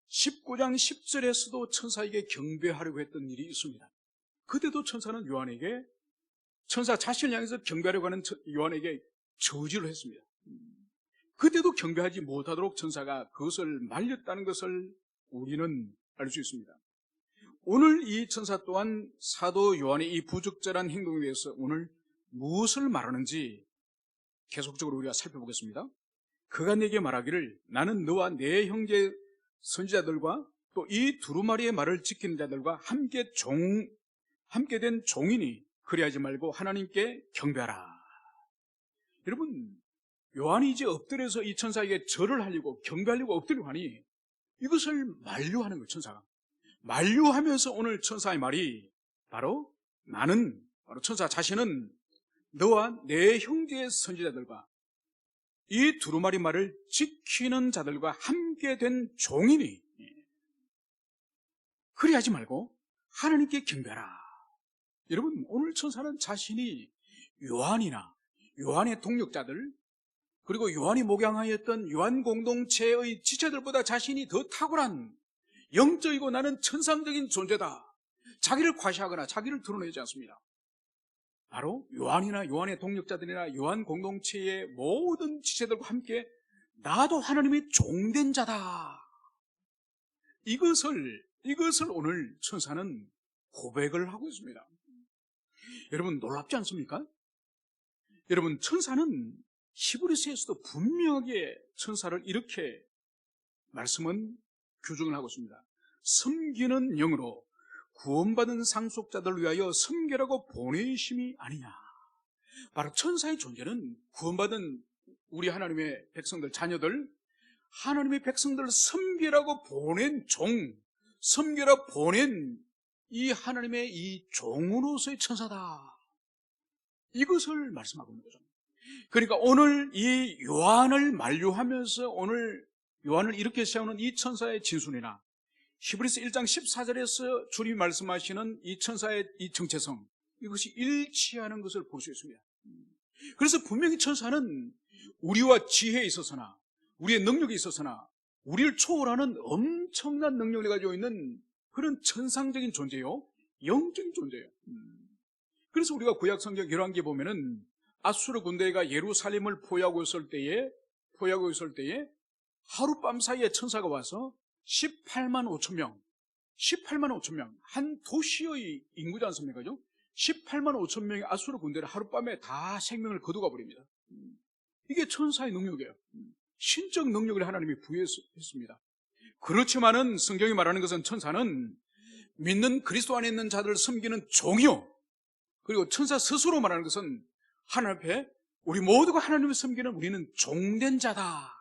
19장 10절에서도 천사에게 경배하려고 했던 일이 있습니다. 그때도 천사는 요한에게, 천사 자신을 향해서 경배하려고 하는 요한에게 저지를 했습니다. 그때도 경배하지 못하도록 천사가 그것을 말렸다는 것을 우리는 알 수 있습니다. 오늘 이 천사 또한 사도 요한의 이 부적절한 행동에 대해서 오늘 무엇을 말하는지 계속적으로 우리가 살펴보겠습니다. 그가 내게 말하기를, 나는 너와 내 형제 선지자들과 또 이 두루마리의 말을 지키는 자들과 함께 된 종이니 그리하지 말고 하나님께 경배하라. 여러분, 요한이 이제 엎드려서 이 천사에게 절을 하려고, 경배하려고 엎드리고 하니 이것을 만류하는 거예요. 천사가 만류하면서 오늘 천사의 말이 바로, 바로 천사 자신은 너와 내 형제의 선지자들과 이 두루마리 말을 지키는 자들과 함께 된 종이니 그리하지 말고 하나님께 경배하라. 여러분, 오늘 천사는 자신이 요한이나 요한의 동력자들, 그리고 요한이 목양하였던 요한 공동체의 지체들보다 자신이 더 탁월한 영적이고 나는 천상적인 존재다, 자기를 과시하거나 자기를 드러내지 않습니다. 바로 요한이나 요한의 동력자들이나 요한 공동체의 모든 지체들과 함께 나도 하나님의 종된 자다, 이것을 오늘 천사는 고백을 하고 있습니다. 여러분, 놀랍지 않습니까? 여러분, 천사는 히브리서에서도 분명하게 천사를 이렇게 말씀은 규정을 하고 있습니다. 섬기는 영으로 구원받은 상속자들을 위하여 섬기라고 보내심이 아니냐. 바로 천사의 존재는 구원받은 우리 하나님의 백성들, 자녀들, 하나님의 백성들을 섬기라고 보낸 종, 섬기라 보낸 이 하나님의 이 종으로서의 천사다, 이것을 말씀하고 있는 거죠. 그러니까 오늘 이 요한을 만류하면서 오늘 요한을 이렇게 세우는 이 천사의 진순이나 히브리서 1장 14절에서 주님이 말씀하시는 이 천사의 이 정체성, 이것이 일치하는 것을 볼 수 있습니다. 그래서 분명히 천사는 우리와 지혜에 있어서나 우리의 능력에 있어서나 우리를 초월하는 엄청난 능력을 가지고 있는 그런 천상적인 존재요, 영적인 존재예요. 그래서 우리가 구약 성경 열왕기에 보면은 아수르 군대가 예루살렘을 포위하고 있을 때에 하룻밤 사이에 천사가 와서 18만 5천 명. 18만 5천 명. 한 도시의 인구지 않습니까? 그죠? 18만 5천 명의 아수르 군대를 하룻밤에 다 생명을 거두가 버립니다. 이게 천사의 능력이에요. 신적 능력을 하나님이 부여했습니다. 그렇지만은 성경이 말하는 것은 천사는 믿는 그리스도 안에 있는 자들을 섬기는 종이요, 그리고 천사 스스로 말하는 것은 하나님 앞에 우리 모두가 하나님을 섬기는 우리는 종된 자다.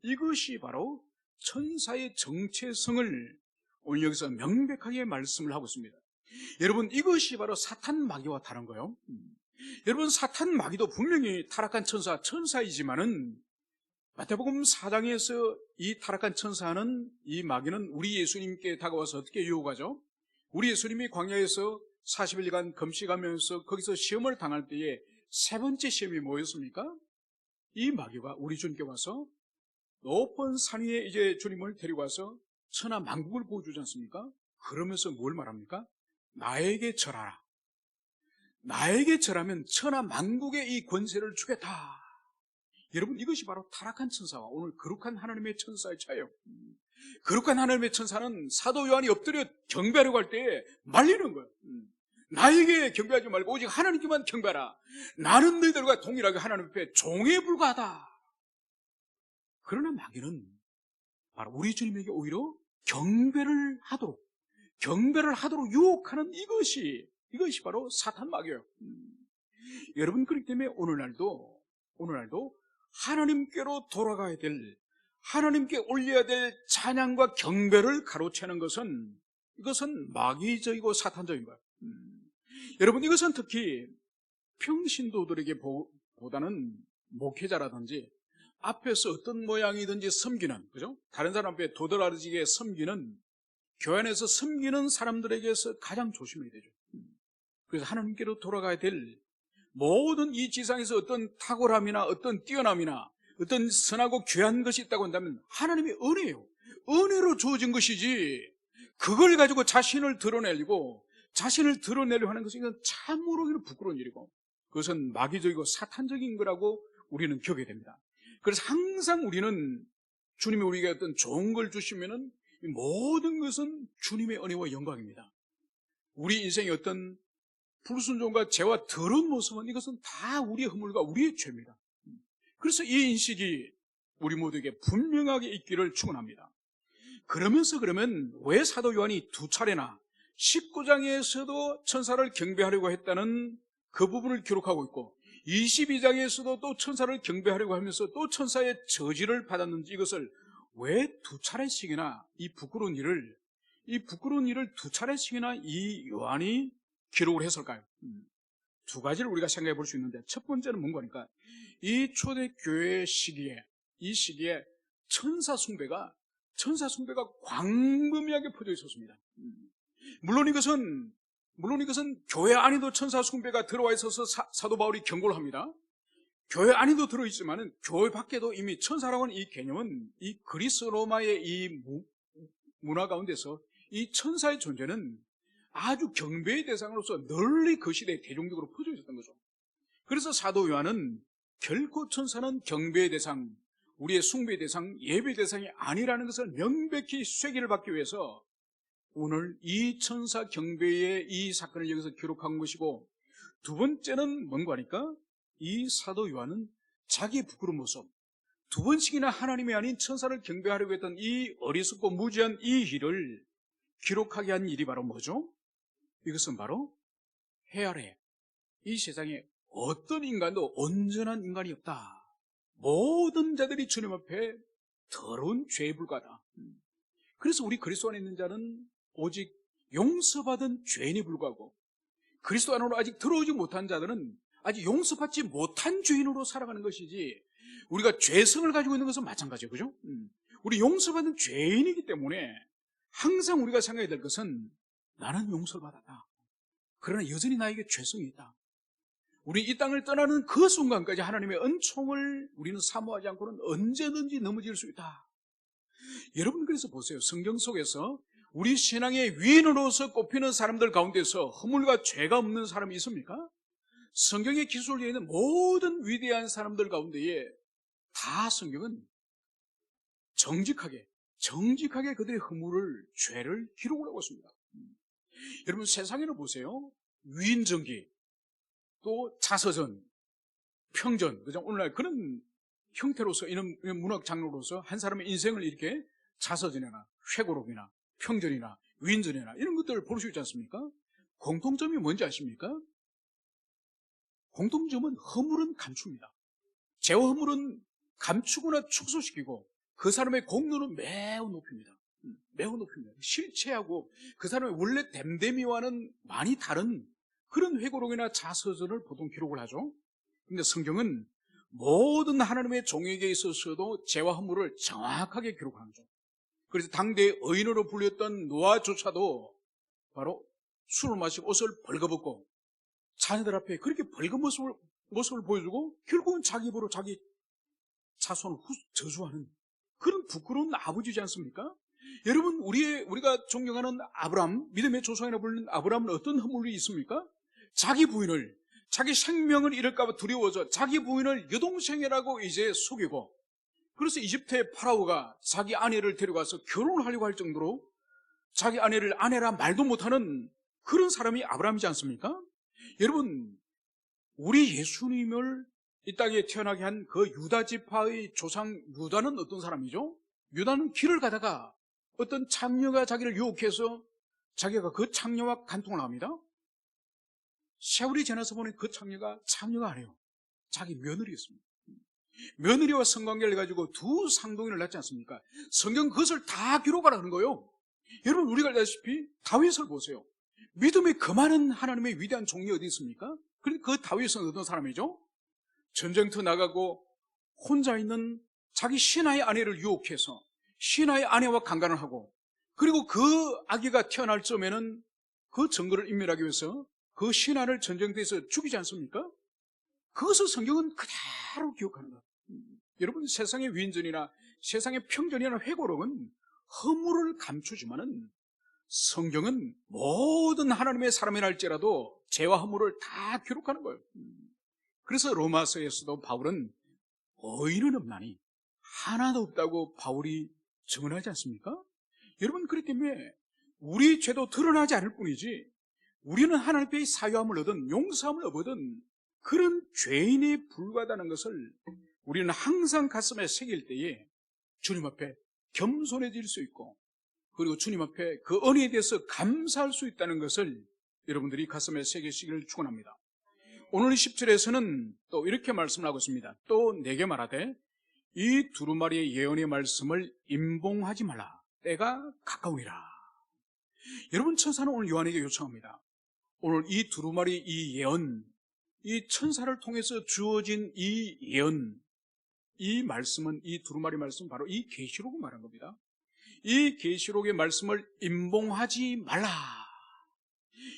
이것이 바로 천사의 정체성을 오늘 여기서 명백하게 말씀을 하고 있습니다. 여러분, 이것이 바로 사탄 마귀와 다른 거예요. 여러분, 사탄 마귀도 분명히 타락한 천사이지만은 마태복음 4장에서 이 타락한 천사는, 이 마귀는 우리 예수님께 다가와서 어떻게 유혹하죠? 우리 예수님이 광야에서 40일간 금식하면서 거기서 시험을 당할 때에 세 번째 시험이 뭐였습니까? 이 마귀가 우리 주님께 와서 높은 산 위에 이제 주님을 데리고 와서 천하 만국을 보여주지 않습니까? 그러면서 뭘 말합니까? 나에게 절하라. 나에게 절하면 천하 만국의 이 권세를 주겠다. 여러분, 이것이 바로 타락한 천사와 오늘 거룩한 하나님의 천사의 차이예요. 거룩한 하나님의 천사는 사도 요한이 엎드려 경배하려고 할 때에 말리는 거예요. 나에게 경배하지 말고 오직 하나님께만 경배하라. 나는 너희들과 동일하게 하나님 앞에 종에 불과하다. 그러나 마귀는 바로 우리 주님에게 오히려 경배를 하도록 유혹하는 이것이 바로 사탄 마귀예요. 여러분, 그렇기 때문에 오늘날도 하나님께로 돌아가야 될, 하나님께 올려야 될 찬양과 경배를 가로채는 것은, 이것은 마귀적이고 사탄적인 거예요. 여러분, 이것은 특히 평신도들에게 보다는 목회자라든지 앞에서 어떤 모양이든지 섬기는, 그죠? 다른 사람 앞에 도드라지게 섬기는, 교회 안에서 섬기는 사람들에게서 가장 조심해야 되죠. 그래서 하나님께로 돌아가야 될 모든 이 지상에서 어떤 탁월함이나 어떤 뛰어남이나 어떤 선하고 귀한 것이 있다고 한다면 하나님의 은혜예요. 은혜로 주어진 것이지, 그걸 가지고 자신을 드러내려고 하는 것은 이건 참으로 부끄러운 일이고, 그것은 마귀적이고 사탄적인 거라고 우리는 기억해야 됩니다. 그래서 항상 우리는 주님이 우리에게 어떤 좋은 걸 주시면은 모든 것은 주님의 은혜와 영광입니다. 우리 인생의 어떤 불순종과 죄와 더러운 모습은 이것은 다 우리의 허물과 우리의 죄입니다. 그래서 이 인식이 우리 모두에게 분명하게 있기를 축원합니다. 그러면 왜 사도 요한이 두 차례나 19장에서도 천사를 경배하려고 했다는 그 부분을 기록하고 있고 22장에서도 또 천사를 경배하려고 하면서 또 천사의 저지를 받았는지, 이것을 왜 두 차례씩이나 이 부끄러운 일을 두 차례씩이나 이 요한이 기록을 했을까요? 두 가지를 우리가 생각해 볼 수 있는데, 첫 번째는 뭔가니까 이 초대교회 이 시기에 천사 숭배가 광범위하게 퍼져 있었습니다. 물론 이것은 교회 안에도 천사 숭배가 들어와 있어서 사도 바울이 경고를 합니다. 교회 안에도 들어있지만은 교회 밖에도 이미 천사라고 하는 이 개념은 이 그리스 로마의 이 문화 가운데서 이 천사의 존재는 아주 경배의 대상으로서 널리 그 시대에 대중적으로 퍼져 있었던 거죠. 그래서 사도 요한은 결코 천사는 경배의 대상, 우리의 숭배의 대상, 예배의 대상이 아니라는 것을 명백히 쐐기를 받기 위해서 오늘 이 천사 경배의 이 사건을 여기서 기록한 것이고, 두 번째는 뭔가 하니까 이 사도 요한은 자기의 부끄러운 모습, 두 번씩이나 하나님이 아닌 천사를 경배하려고 했던 이 어리석고 무지한 이 일을 기록하게 한 일이 바로 뭐죠? 이것은 바로 헤아래, 이 세상에 어떤 인간도 온전한 인간이 없다. 모든 자들이 주님 앞에 더러운 죄에 불과하다. 그래서 우리 그리스도 안에 있는 자는 오직 용서받은 죄인에 불과하고, 그리스도 안으로 아직 들어오지 못한 자들은 아직 용서받지 못한 죄인으로 살아가는 것이지, 우리가 죄성을 가지고 있는 것은 마찬가지예요. 그죠? 우리 용서받은 죄인이기 때문에 항상 우리가 생각해야 될 것은 나는 용서를 받았다. 그러나 여전히 나에게 죄성이 있다. 우리 이 땅을 떠나는 그 순간까지 하나님의 은총을 우리는 사모하지 않고는 언제든지 넘어질 수 있다. 여러분, 그래서 보세요. 성경 속에서 우리 신앙의 위인으로서 꼽히는 사람들 가운데서 허물과 죄가 없는 사람이 있습니까? 성경에 기술되어 있는 모든 위대한 사람들 가운데에 다 성경은 정직하게 정직하게 그들의 허물을, 죄를 기록을 하고 있습니다. 여러분, 세상에는 보세요. 위인전기, 또 자서전, 평전, 그죠? 오늘날 그런 형태로서, 이런 문학 장르로서 한 사람의 인생을 이렇게 자서전이나 회고록이나 평전이나 위인전이나 이런 것들을 볼 수 있지 않습니까? 공통점이 뭔지 아십니까? 공통점은 허물은 감춥니다. 죄와 허물은 감추거나 축소시키고 그 사람의 공로는 매우 높입니다. 매우 높입니다. 실체하고 그 사람의 원래 됨됨이와는 많이 다른 그런 회고록이나 자서전을 보통 기록을 하죠. 근데 성경은 모든 하나님의 종에게 있어서도 죄와 허물을 정확하게 기록하는 거죠. 그래서 당대의 의인으로 불렸던 노아조차도 바로 술을 마시고 옷을 벌거벗고 자녀들 앞에 그렇게 벌건 모습을 보여주고 결국은 자기 입으로 자기 자손을 저주하는 그런 부끄러운 아버지지 않습니까? 여러분, 우리가 존경하는 아브라함, 믿음의 조상이라 불리는 아브라함은 어떤 허물이 있습니까? 자기 부인을, 자기 생명을 잃을까봐 두려워서 자기 부인을 여동생이라고 이제 속이고, 그래서 이집트의 파라오가 자기 아내를 데려가서 결혼을 하려고 할 정도로 자기 아내를 아내라 말도 못하는 그런 사람이 아브라함이지 않습니까? 여러분, 우리 예수님을 이 땅에 태어나게 한 그 유다 지파의 조상 유다는 어떤 사람이죠? 유다는 길을 가다가 어떤 창녀가 자기를 유혹해서 자기가 그 창녀와 간통을 합니다. 세월이 지나서 보니 그 창녀가 아니에요. 자기 며느리였습니다. 며느리와 성관계를 가지고 두 상동인을 낳지 않습니까? 성경 그것을 다 기록하라는 거예요. 여러분, 우리가 알다시피 다윗을 보세요. 믿음의 그 많은 하나님의 위대한 종이 어디 있습니까? 그런데 그 다윗은 어떤 사람이죠? 전쟁터 나가고 혼자 있는 자기 신하의 아내를 유혹해서 신하의 아내와 강간을 하고, 그리고 그 아기가 태어날 쯤에는 그 증거를 인멸하기 위해서 그 신하를 전쟁터에서 죽이지 않습니까? 그것을 성경은 그대로 기억하는 거예요. 여러분, 세상의 위인전이나 세상의 평전이나 회고록은 허물을 감추지만은 성경은 모든 하나님의 사람이라 할지라도 죄와 허물을 다 기록하는 거예요. 그래서 로마서에서도 바울은 의인은 없나니 하나도 없다고 바울이 증언하지 않습니까? 여러분, 그렇기 때문에 우리 죄도 드러나지 않을 뿐이지 우리는 하나님의 사유함을 얻은, 용서함을 얻은 그런 죄인에 불과하다는 것을 우리는 항상 가슴에 새길 때에 주님 앞에 겸손해질 수 있고, 그리고 주님 앞에 그 은혜에 대해서 감사할 수 있다는 것을 여러분들이 가슴에 새기시기를 축원합니다. 오늘 10절에서는 또 이렇게 말씀을 하고 있습니다. 또 내게 말하되 이 두루마리의 예언의 말씀을 임봉하지 말라. 때가 가까우니라. 여러분, 천사는 오늘 요한에게 요청합니다. 오늘 이 두루마리 이 예언, 이 천사를 통해서 주어진 이 예언, 이 말씀은, 이 두루마리 말씀은 바로 이 계시록을 말한 겁니다. 이 계시록의 말씀을 임봉하지 말라.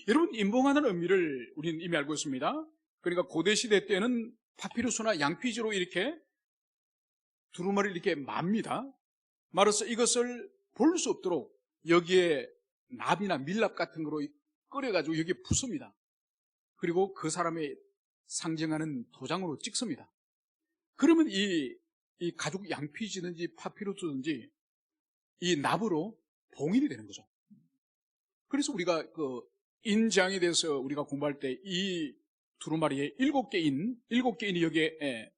여러분, 임봉하는 의미를 우리는 이미 알고 있습니다. 그러니까 고대시대 때는 파피루스나 양피지로 이렇게 두루마리를 이렇게 맙니다. 말해서 이것을 볼 수 없도록 여기에 납이나 밀랍 같은 거로 끓여가지고 여기에 붓습니다. 그리고 그 사람의 상징하는 도장으로 찍습니다. 그러면 이 가죽 양피지든지 파피루스든지 이 납으로 봉인이 되는 거죠. 그래서 우리가 그 인장에 대해서 우리가 공부할 때 이 두루마리에 7개 인이 여기에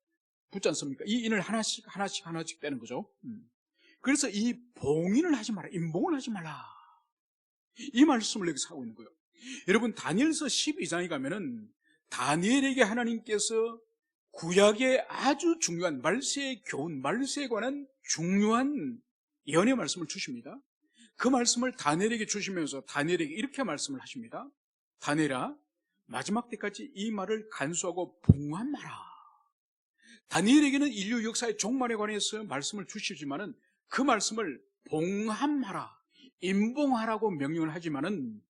붙지 않습니까? 이 인을 하나씩 떼는 거죠. 그래서 이 봉인을 하지 마라, 임봉을 하지 말라, 이 말씀을 여기서 하고 있는 거예요. 여러분, 다니엘서 12장에 가면은 다니엘에게 하나님께서 구약의 아주 중요한 말세의 교훈, 말세에 관한 중요한 예언의 말씀을 주십니다. 그 말씀을 다니엘에게 주시면서 다니엘에게 이렇게 말씀을 하십니다. 다니엘아, 마지막 때까지 이 말을 간수하고 봉한 마라. 다니엘에게는 인류 역사의 종말에 관해서 말씀을 주시지만은 그 말씀을 봉한 마라, 임봉하라고 명령을 하지만은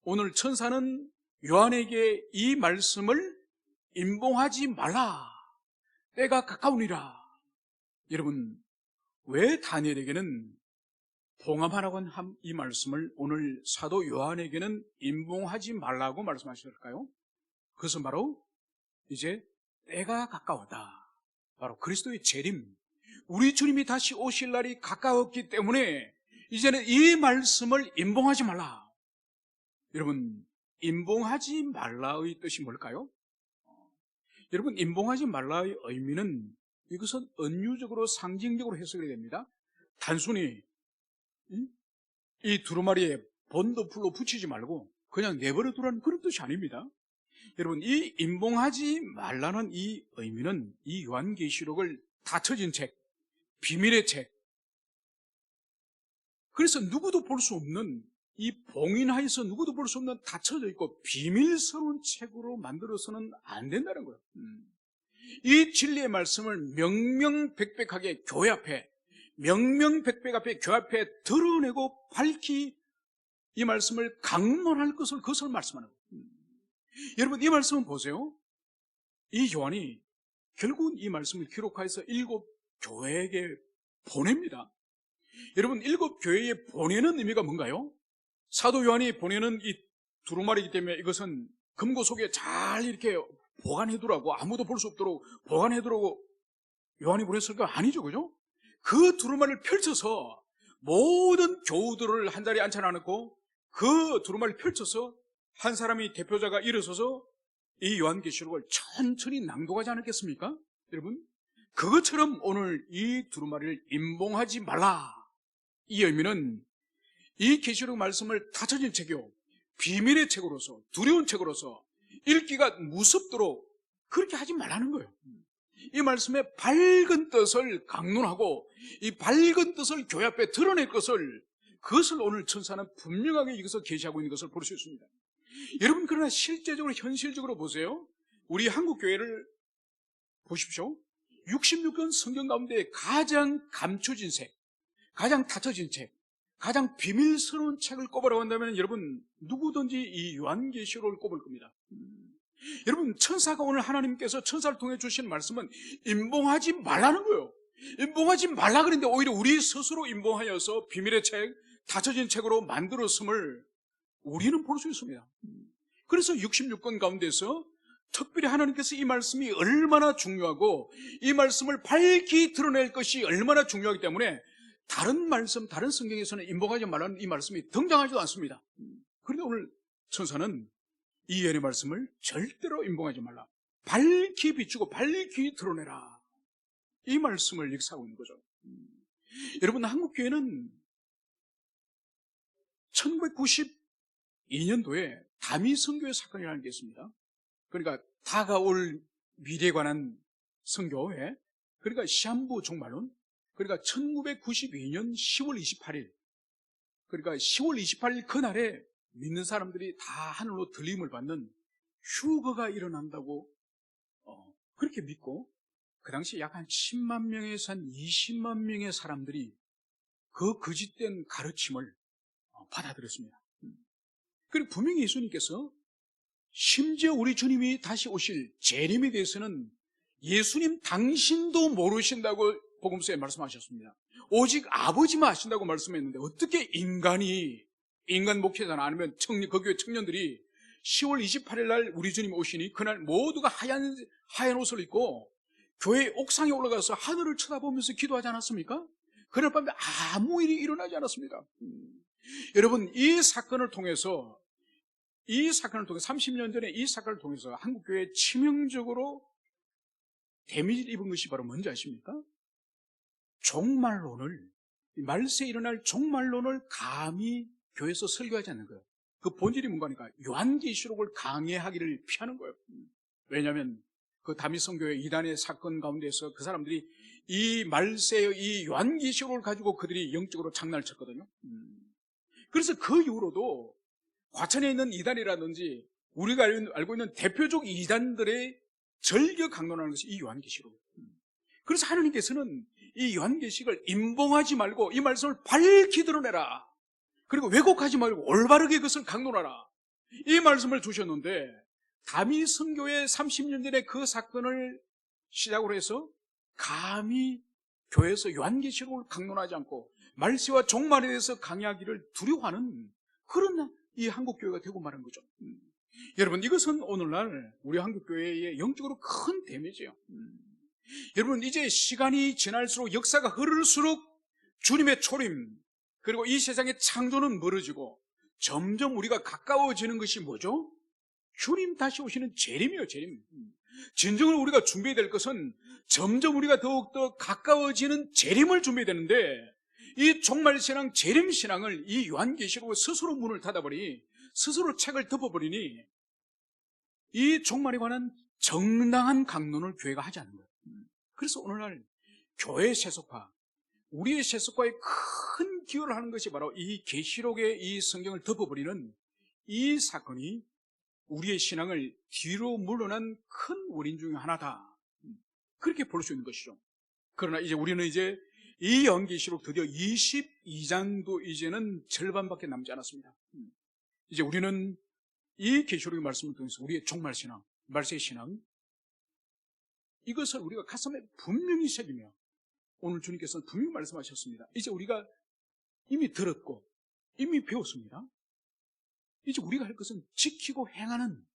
오늘 천사는 요한에게 이 말씀을 임봉하지 말라, 때가 가까우니라. 여러분, 왜 다니엘에게는 봉함하라고 한 이 말씀을 오늘 사도 요한에게는 임봉하지 말라고 말씀하실까요? 그것은 바로 이제 때가 가까웠다. 바로 그리스도의 재림, 우리 주님이 다시 오실 날이 가까웠기 때문에 이제는 이 말씀을 임봉하지 말라. 여러분, 임봉하지 말라의 뜻이 뭘까요? 여러분, 임봉하지 말라의 의미는 이것은 은유적으로 상징적으로 해석이 됩니다. 단순히 이 두루마리에 번도풀로 붙이지 말고 그냥 내버려 두라는 그런 뜻이 아닙니다. 여러분, 이 임봉하지 말라는 이 의미는 이 요한계시록을 닫혀진 책, 비밀의 책, 그래서 누구도 볼 수 없는, 이 봉인하에서 누구도 볼 수 없는 닫혀져 있고 비밀스러운 책으로 만들어서는 안 된다는 거예요. 이 진리의 말씀을 명명백백하게 교회 앞에, 명명백백 앞에 교회 앞에 드러내고 밝히 이 말씀을 강론할 것을 말씀하는 거예요. 여러분, 이 말씀은 보세요. 이 요한이 결국은 이 말씀을 기록하여서 7 교회에게 보냅니다. 여러분, 7 교회에 보내는 의미가 뭔가요? 사도 요한이 보내는 이 두루마리이기 때문에 이것은 금고 속에 잘 이렇게 보관해두라고, 아무도 볼 수 없도록 보관해두라고 요한이 보냈을까? 아니죠, 그죠? 그 두루마리를 펼쳐서 모든 교우들을 한 자리에 앉혀놔놓고 그 두루마리를 펼쳐서 한 사람이, 대표자가 일어서서 이 요한계시록을 천천히 낭독하지 않았겠습니까? 여러분, 그것처럼 오늘 이 두루마리를 임봉하지 말라, 이 의미는 이 계시록 말씀을 닫혀진 책이요, 비밀의 책으로서, 두려운 책으로서 읽기가 무섭도록 그렇게 하지 말라는 거예요. 이 말씀의 밝은 뜻을 강론하고 이 밝은 뜻을 교회 앞에 드러낼 그것을 오늘 천사는 분명하게 이것을 계시하고 있는 것을 볼 수 있습니다. 여러분, 그러나 실제적으로, 현실적으로 보세요. 우리 한국교회를 보십시오. 66권 성경 가운데 가장 감춰진 책, 가장 닫혀진 책, 가장 비밀스러운 책을 꼽으라고 한다면 여러분, 누구든지 이 요한계시록을 꼽을 겁니다. 여러분, 천사가 오늘 하나님께서 천사를 통해 주신 말씀은 임봉하지 말라는 거예요. 임봉하지 말라 그랬는데 오히려 우리 스스로 임봉하여서 비밀의 책, 닫혀진 책으로 만들었음을 우리는 볼 수 있습니다. 그래서 66권 가운데서 특별히 하나님께서 이 말씀이 얼마나 중요하고 이 말씀을 밝히 드러낼 것이 얼마나 중요하기 때문에 다른 말씀, 다른 성경에서는 임봉하지 말라는 이 말씀이 등장하지도 않습니다. 그런데 오늘 천사는 이 예언의 말씀을 절대로 임봉하지 말라, 밝히 비추고 밝히 드러내라, 이 말씀을 역사하고 있는 거죠. 여러분, 한국교회는 1992년도에 다미선교회 사건이라는 게 있습니다. 그러니까 다가올 미래에 관한 선교회, 그러니까 시한부 종말론, 그러니까 1992년 10월 28일, 그러니까 10월 28일 그날에 믿는 사람들이 다 하늘로 들림을 받는 휴거가 일어난다고 그렇게 믿고, 그 당시 약 한 10만 명에서 한 20만 명의 사람들이 그 거짓된 가르침을 받아들였습니다. 그리고 분명히 예수님께서 심지어 우리 주님이 다시 오실 재림에 대해서는 예수님 당신도 모르신다고 복음서에 말씀하셨습니다. 오직 아버지만 아신다고 말씀했는데 어떻게 인간 목회자나 아니면 그 교회 청년들이 10월 28일 날 우리 주님 오시니 그날 모두가 하얀 옷을 입고 교회 옥상에 올라가서 하늘을 쳐다보면서 기도하지 않았습니까? 그날 밤에 아무 일이 일어나지 않았습니다. 여러분, 이 사건을 통해서 30년 전에 이 사건을 통해서 한국교회에 치명적으로 데미지를 입은 것이 바로 뭔지 아십니까? 종말론을, 말세에 일어날 종말론을 감히 교회에서 설교하지 않는 거예요. 그 본질이 뭔가 하니까 요한계시록을 강해하기를 피하는 거예요. 왜냐하면 그 다미성교회 이단의 사건 가운데서 그 사람들이 이 말세의 이 요한계시록을 가지고 그들이 영적으로 장난을 쳤거든요. 그래서 그 이후로도 과천에 있는 이단이라든지 우리가 알고 있는 대표적 이단들의 절겨 강론하는 것이 이 요한계시록. 그래서 하나님께서는 이 요한계시록을 임봉하지 말고 이 말씀을 밝히 드러내라, 그리고 왜곡하지 말고 올바르게 그것을 강론하라, 이 말씀을 주셨는데, 다미성교회 30년 전에 그 사건을 시작으로 해서 감히 교회에서 요한계시록을 강론하지 않고 말세와 종말에 대해서 강의하기를 두려워하는 그런 이 한국교회가 되고 말한 거죠. 여러분, 이것은 오늘날 우리 한국교회의 영적으로 큰 데미지예요. 여러분, 이제 시간이 지날수록, 역사가 흐를수록 주님의 초림, 그리고 이 세상의 창조는 멀어지고 점점 우리가 가까워지는 것이 뭐죠? 주님 다시 오시는 재림이에요, 재림. 진정으로 우리가 준비해야 될 것은 점점 우리가 더욱더 가까워지는 재림을 준비해야 되는데, 이 종말신앙, 재림신앙을 이 요한계시록으로 스스로 문을 닫아버리니, 스스로 책을 덮어버리니, 이 종말에 관한 정당한 강론을 교회가 하지 않는 거예요. 그래서 오늘날 교회 세속화, 우리의 세속화에 큰 기여를 하는 것이 바로 이 계시록의 이 성경을 덮어버리는 이 사건이 우리의 신앙을 뒤로 물러난 큰 원인 중에 하나다, 그렇게 볼 수 있는 것이죠. 그러나 이제 우리는 이제 이 요한계시록 드디어 22장도 이제는 절반밖에 남지 않았습니다. 이제 우리는 이 계시록의 말씀을 통해서 우리의 종말신앙, 말세신앙, 이것을 우리가 가슴에 분명히 새기며, 오늘 주님께서는 분명히 말씀하셨습니다. 이제 우리가 이미 들었고 이미 배웠습니다. 이제 우리가 할 것은 지키고 행하는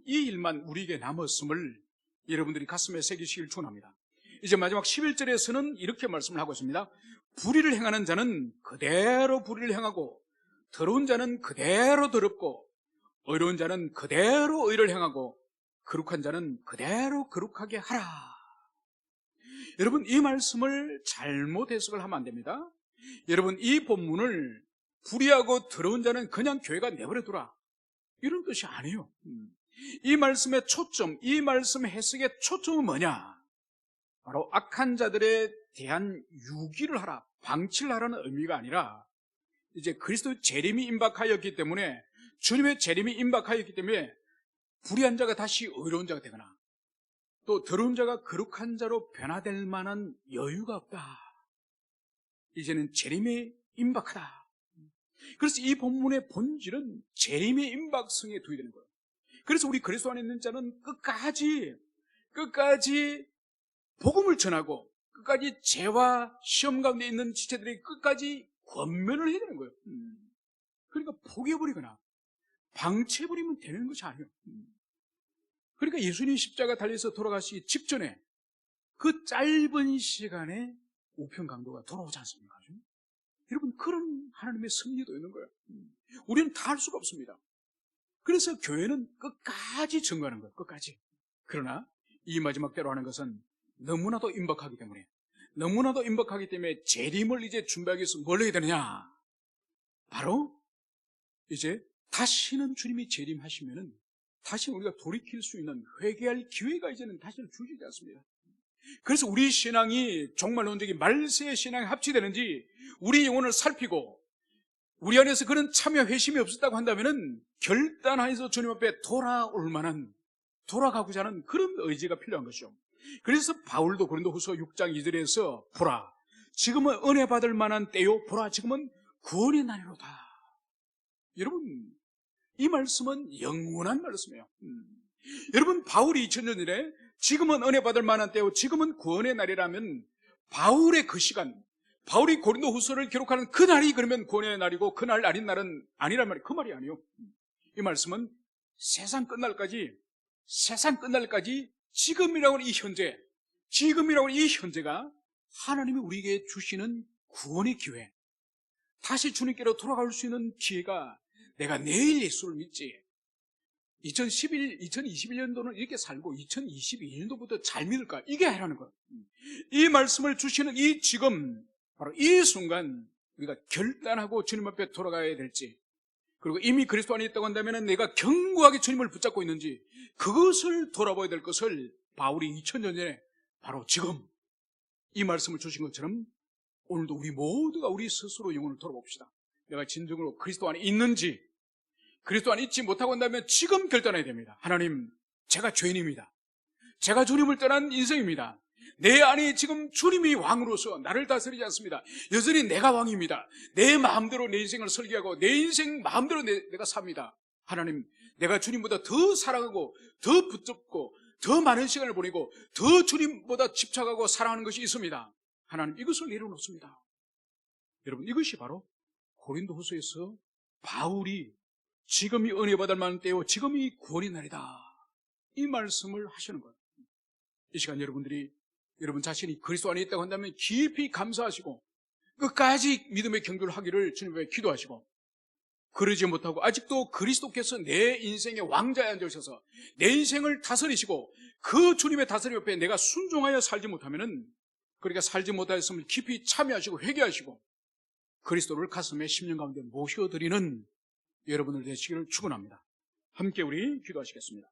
이 일만 우리에게 남았음을 여러분들이 가슴에 새기시길 축원합니다. 이제 마지막 11절에서는 이렇게 말씀을 하고 있습니다. 불의를 행하는 자는 그대로 불의를 행하고, 더러운 자는 그대로 더럽고, 의로운 자는 그대로 의를 행하고, 거룩한 자는 그대로 거룩하게 하라. 여러분, 이 말씀을 잘못 해석을 하면 안 됩니다. 여러분, 이 본문을 불의하고 더러운 자는 그냥 교회가 내버려 두라, 이런 뜻이 아니에요. 이 말씀의 초점, 이 말씀의 해석의 초점은 뭐냐? 바로 악한 자들에 대한 유기를 하라, 방치를 하라는 의미가 아니라, 이제 그리스도의 재림이 임박하였기 때문에, 주님의 재림이 임박하였기 때문에 불의한 자가 다시 의로운 자가 되거나 또 더러운 자가 거룩한 자로 변화될 만한 여유가 없다. 이제는 재림이 임박하다. 그래서 이 본문의 본질은 재림의 임박성에 두게 되는 거예요. 그래서 우리 그리스도 안에 있는 자는 끝까지 복음을 전하고, 끝까지 죄와 시험 가운데 있는 지체들이 끝까지 권면을 해야 되는 거예요. 그러니까 포기해버리거나 방치해버리면 되는 것이 아니에요. 그러니까 예수님 십자가 달려서 돌아가시기 직전에 그 짧은 시간에 우편 강도가 돌아오지 않습니까? 여러분, 그런 하나님의 섭리도 있는 거예요. 우리는 다 할 수가 없습니다. 그래서 교회는 끝까지 증거하는 거예요. 끝까지. 그러나 이 마지막 때로 하는 것은 너무나도 임박하기 때문에 재림을 이제 준비하기 위해서 뭘 해야 되느냐? 바로 이제 다시는 주님이 재림하시면은 다시 우리가 돌이킬 수 있는 회개할 기회가 이제는 다시는 주어지지 않습니다. 그래서 우리 신앙이 정말 온전히 말세의 신앙에 합치되는지 우리 영혼을 살피고, 우리 안에서 그런 참여 회심이 없었다고 한다면은 결단하여서 주님 앞에 돌아올 만한, 돌아가고자 하는 그런 의지가 필요한 것이죠. 그래서 바울도 고린도후서 6장 2절에서 보라, 지금은 은혜 받을 만한 때요, 보라, 지금은 구원의 날이로다. 여러분, 이 말씀은 영원한 말씀이에요. 여러분, 바울이 2000년 전에 지금은 은혜 받을 만한 때요, 지금은 구원의 날이라면, 바울의 그 시간, 바울이 고린도후서를 기록하는 그 날이 그러면 구원의 날이고, 그 날 아닌 날은 아니란 말이에요. 그 말이 아니에요. 이 말씀은 세상 끝날까지 지금이라고 하는 이 현재가 하나님이 우리에게 주시는 구원의 기회, 다시 주님께로 돌아갈 수 있는 기회가, 내가 내일 예수를 믿지, 2021년도는 이렇게 살고 2022년도부터 잘 믿을까, 이게 아니라는 거예요. 이 말씀을 주시는 이 지금, 바로 이 순간 우리가 결단하고 주님 앞에 돌아가야 될지, 그리고 이미 그리스도 안에 있다고 한다면 내가 견고하게 주님을 붙잡고 있는지, 그것을 돌아봐야 될 것을 바울이 2000년 전에 바로 지금 이 말씀을 주신 것처럼 오늘도 우리 모두가 우리 스스로 영혼을 돌아봅시다. 내가 진정으로 그리스도 안에 있는지, 그리스도 안에 있지 못하고 한다면 지금 결단해야 됩니다. 하나님, 제가 죄인입니다. 제가 주님을 떠난 인생입니다. 내 안에 지금 주님이 왕으로서 나를 다스리지 않습니다. 여전히 내가 왕입니다. 내 마음대로 내 인생을 설계하고 내 인생 마음대로 내가 삽니다. 하나님, 내가 주님보다 더 사랑하고 더 붙잡고 더 많은 시간을 보내고 더 주님보다 집착하고 사랑하는 것이 있습니다. 하나님, 이것을 내려놓습니다. 여러분, 이것이 바로 고린도후서에서 바울이 지금이 은혜 받을 만한 때요, 지금이 구원의 날이다, 이 말씀을 하시는 거예요. 이 시간 여러분 자신이 그리스도 안에 있다고 한다면 깊이 감사하시고 끝까지 믿음의 경주를 하기를 주님께 기도하시고, 그러지 못하고 아직도 그리스도께서 내 인생의 왕자에 앉으셔서 내 인생을 다스리시고 그 주님의 다스림 옆에 내가 순종하여 살지 못하면은, 그러니까 살지 못하였음을 깊이 참여하시고 회개하시고 그리스도를 가슴에 심령 가운데 모셔드리는 여러분들 되시기를 축원합니다. 함께 우리 기도하시겠습니다.